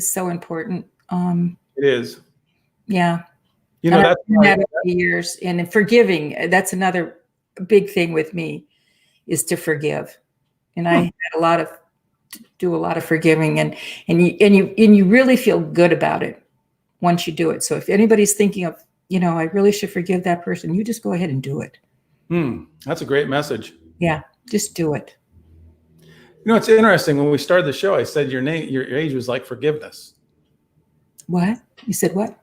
so important. It is. Yeah. You know, that's over the years, and forgiving. That's another big thing with me, is to forgive. And I had do a lot of forgiving, and you really feel good about it once you do it. So if anybody's thinking of, I really should forgive that person, you just go ahead and do it. That's a great message. Yeah, just do it. It's interesting. When we started the show, I said your age was like forgiveness. What? You said what?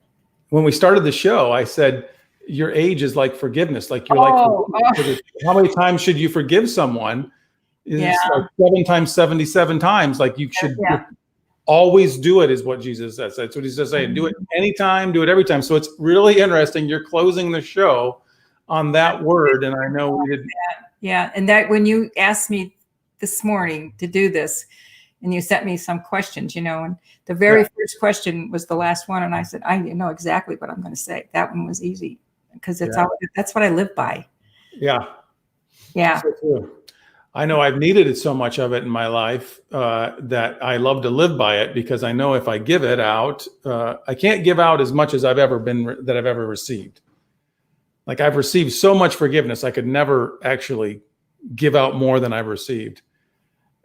When we started the show, I said your age is like forgiveness. Like you're how many times should you forgive someone? It's like 7 times 77 times. Like you should always do it, is what Jesus says. That's what he's just saying. Do it anytime, do it every time. So it's really interesting. You're closing the show on that word. And I know we did. Yeah. And that when you asked me this morning to do this, and you sent me some questions, and the very first question was the last one. And I said, I know exactly what I'm going to say. That one was easy because that's what I live by. Yeah. Yeah. So true. I know I've needed so much of it in my life that I love to live by it, because I know if I give it out, I can't give out as much as I've ever received. Like I've received so much forgiveness, I could never actually give out more than I've received.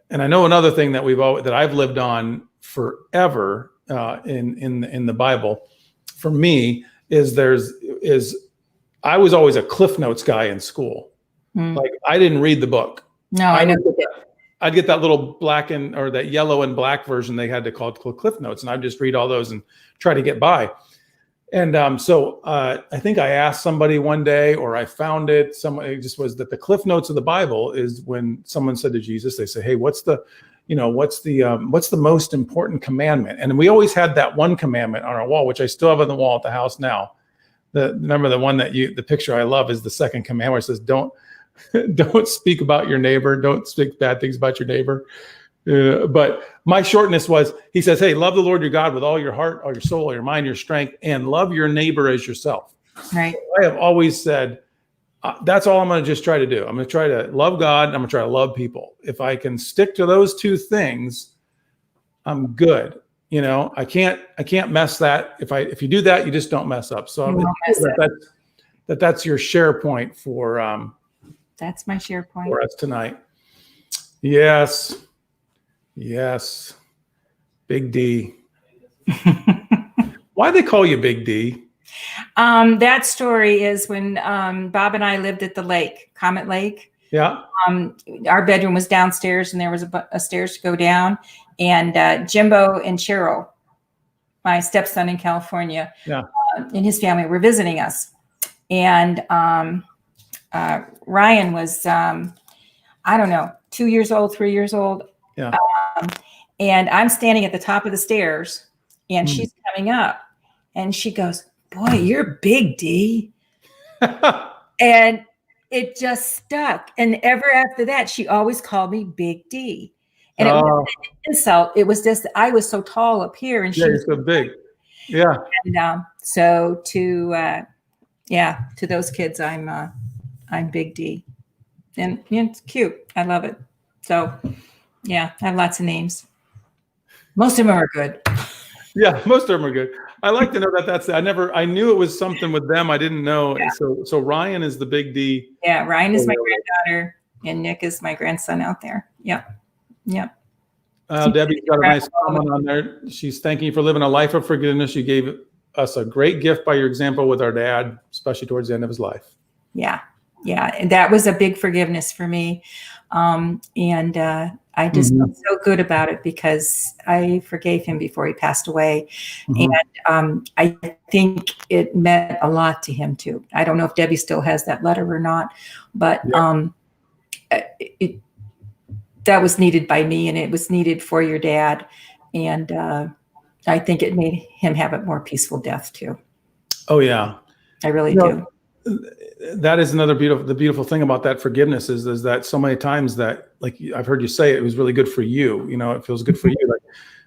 And I know another thing that I've lived on forever in the Bible for me is I was always a Cliff Notes guy in school. Like I didn't read the book. No, I know. I'd get that little or that yellow and black version they had to call Cliff Notes, and I'd just read all those and try to get by. And so I think I asked somebody one day, or I found it. It just was that the Cliff Notes of the Bible is when someone said to Jesus, they say, "Hey, what's the most important commandment?" And we always had that one commandment on our wall, which I still have on the wall at the house now. Remember the one the picture I love is the second commandment, where it says, Don't speak about your neighbor. Don't speak bad things about your neighbor. But my shortness was, he says, hey, love the Lord your God with all your heart, all your soul, all your mind, your strength, and love your neighbor as yourself. Right. I have always said, that's all I'm going to just try to do. I'm going to try to love God. I'm going to try to love people. If I can stick to those two things, I'm good. You know, I can't mess that. If you do that, you just don't mess up. So that's your share point for, that's my share point for us tonight. Yes. Yes. Big D. Why they call you Big D? That story is when Bob and I lived at the lake, Comet Lake. Yeah. Our bedroom was downstairs and there was a stairs to go down. And Jimbo and Cheryl, my stepson in California, and his family were visiting us. And Ryan was, I don't know, 2 years old, 3 years old. Yeah. And I'm standing at the top of the stairs and she's coming up and she goes, boy, you're big, D. And it just stuck. And ever after that, she always called me Big D. And it wasn't an insult. It was just, I was so tall up here and she was so big. Yeah. And so to those kids, I'm Big D. And it's cute. I love it. So yeah, I have lots of names. Most of them are good. Yeah, most of them are good. I like to know that's, I knew it was something with them. I didn't know. Yeah. So Ryan is the Big D. Yeah, Ryan is my granddaughter and Nick is my grandson out there. Yep. Yep. Debbie's got a nice comment on there. She's thanking you for living a life of forgiveness. You gave us a great gift by your example with our dad, especially towards the end of his life. Yeah. Yeah. And that was a big forgiveness for me. I just felt so good about it because I forgave him before he passed away. And I think it meant a lot to him too. I don't know if Debbie still has that letter or not, but that was needed by me and it was needed for your dad. And I think it made him have a more peaceful death too. Oh yeah. I really do. That is another beautiful thing about that forgiveness is that so many times that, like I've heard you say, it was really good for you. You know, it feels good for you. Like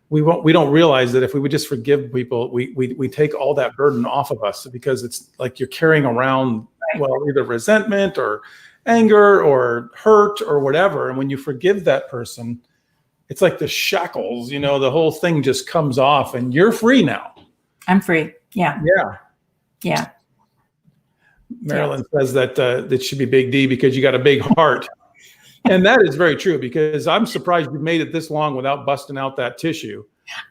we don't realize that if we would just forgive people, we take all that burden off of us because it's like you're carrying around, well, either resentment or anger or hurt or whatever. And when you forgive that person, it's like the shackles, you know, the whole thing just comes off and you're free now. I'm free. Yeah. Yeah. Yeah. Marilyn says that it should be Big D because you got a big heart. And that is very true because I'm surprised you made it this long without busting out that tissue.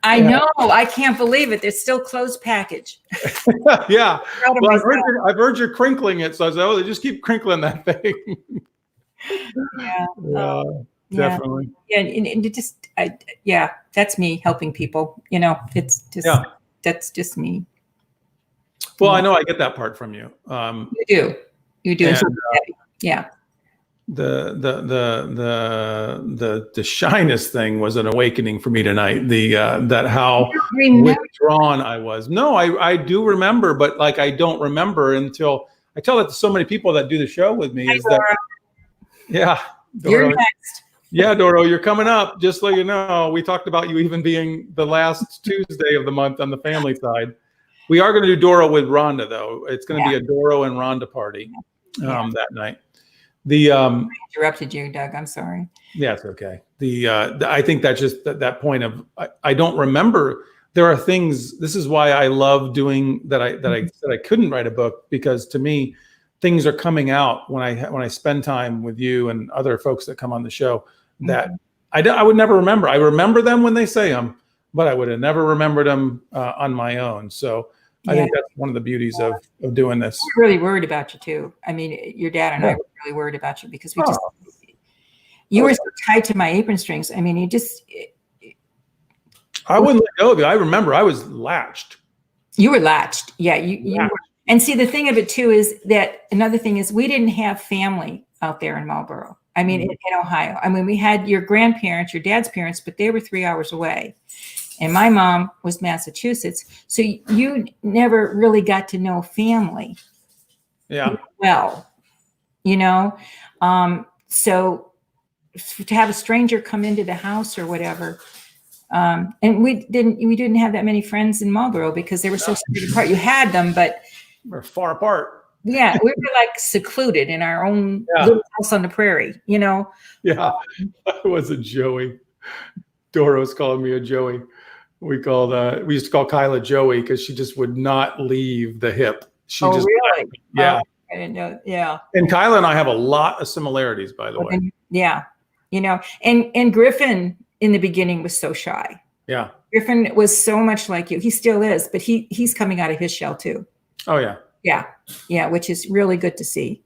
I know. I can't believe it. There's still closed package. Yeah. Well, I've heard you crinkling it. So I said, they just keep crinkling that thing. Yeah. Definitely. Yeah. And it just, that's me helping people. You know, it's just, that's just me. Well, I know I get that part from you. You do. And, yeah. The shyness thing was an awakening for me tonight. That how withdrawn I was. No, I do remember, but like I don't remember until I tell it to so many people that do the show with me. Hi, Dora. Dora, you're next. Yeah, Doro, you're coming up. Just so you know, we talked about you even being the last Tuesday of the month on the family side. We are going to do Doro with Rhonda, though. It's going to be a Doro and Rhonda party that night. I interrupted you, Doug. I'm sorry. Yeah, it's okay. I think that's just that point of I don't remember. There are things. This is why I love doing that. I said I couldn't write a book because to me, things are coming out when I spend time with you and other folks that come on the show that I would never remember. I remember them when they say them, but I would have never remembered them on my own. So. I think that's one of the beauties of doing this. We're really worried about you too. I mean, your dad and I were really worried about you because you were so tied to my apron strings. I mean, I wouldn't let go of you. I remember I was latched. You were latched. Yeah. You were. And see, the thing of it too is that another thing is we didn't have family out there in Marlboro. I mean, in Ohio. I mean, we had your grandparents, your dad's parents, but they were 3 hours away. And my mom was Massachusetts. So you never really got to know family. Yeah. Well, you know, so to have a stranger come into the house or whatever. And we didn't have that many friends in Marlboro because they were so spread apart. You had them, but we're far apart. Yeah, we were like secluded in our own little house on the prairie, you know. Yeah, I was a Joey. Doro's calling me a Joey. We used to call Kyla Joey because she just would not leave the hip. She just really? Yeah. I didn't know. Yeah. And Kyla and I have a lot of similarities, by the way. Yeah. You know, and Griffin in the beginning was so shy. Yeah. Griffin was so much like you. He still is, but he's coming out of his shell too. Oh yeah. Yeah. Yeah. Which is really good to see.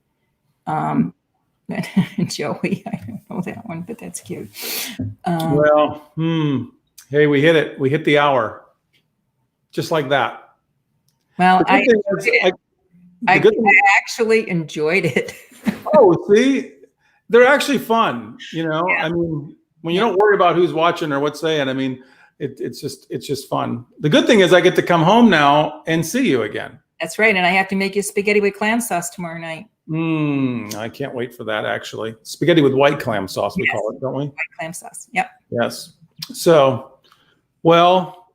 Joey, I don't know that one, but that's cute. Hey, we hit it. We hit the hour. Just like that. Well, I actually enjoyed it. Oh, see, they're actually fun. You know, Yeah. I mean, when you don't worry about who's watching or what's saying, I mean, it's just fun. The good thing is I get to come home now and see you again. That's right. And I have to make you spaghetti with clam sauce tomorrow night. I can't wait for that, actually. Spaghetti with white clam sauce, we call it, don't we? White clam sauce. Yep. Yes. So, well,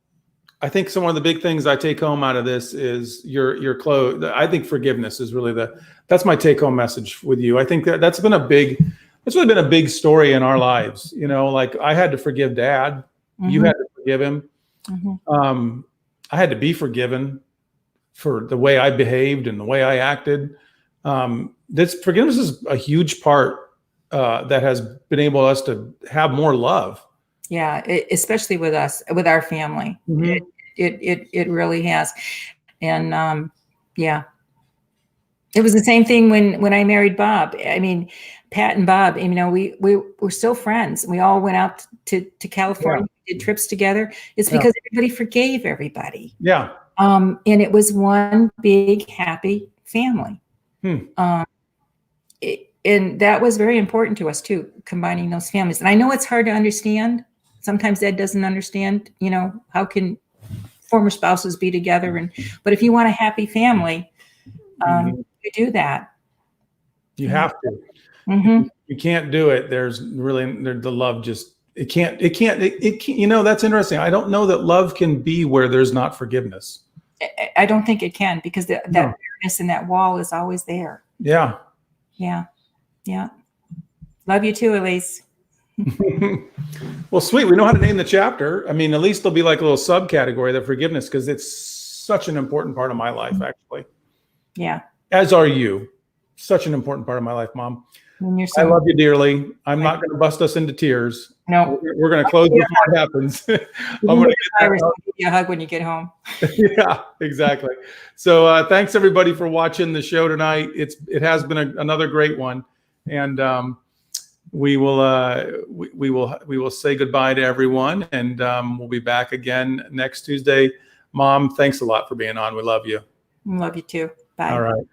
I think one of the big things I take home out of this is your close. I think forgiveness is really that's my take home message with you. I think that's really been a big story in our lives. You know, like I had to forgive Dad. Mm-hmm. You had to forgive him. Mm-hmm. I had to be forgiven for the way I behaved and the way I acted. This forgiveness is a huge part that has been able us to have more love. Yeah, especially with us, with our family. Mm-hmm. It really has. And yeah, it was the same thing when I married Bob. I mean, Pat and Bob, you know, we were still friends. We all went out to California, did trips together. It's because everybody forgave everybody. Yeah. And it was one big happy family. And that was very important to us too, combining those families. And I know it's hard to understand. Sometimes Ed doesn't understand, you know, how can former spouses be together? But if you want a happy family, you do that. You have to. Mm-hmm. You can't do it. There's the love just, it can't, you know, that's interesting. I don't know that love can be where there's not forgiveness. I don't think it can, because that bitterness and that wall is always there. Yeah. Yeah. Yeah. Love you too, Elise. Well, sweet. We know how to name the chapter. I mean, at least there'll be like a little subcategory, the forgiveness, because it's such an important part of my life, actually. Yeah. As are you. Such an important part of my life, Mom. I love you dearly. I'm not going to bust us into tears. No. We're going to close before it happens. I'm going to give you a hug when you get home. Yeah, exactly. So thanks everybody for watching the show tonight. It has been another great one, and we will say goodbye to everyone, and we'll be back again next Tuesday. Mom, thanks a lot for being on. We love you. Love you too. Bye. All right.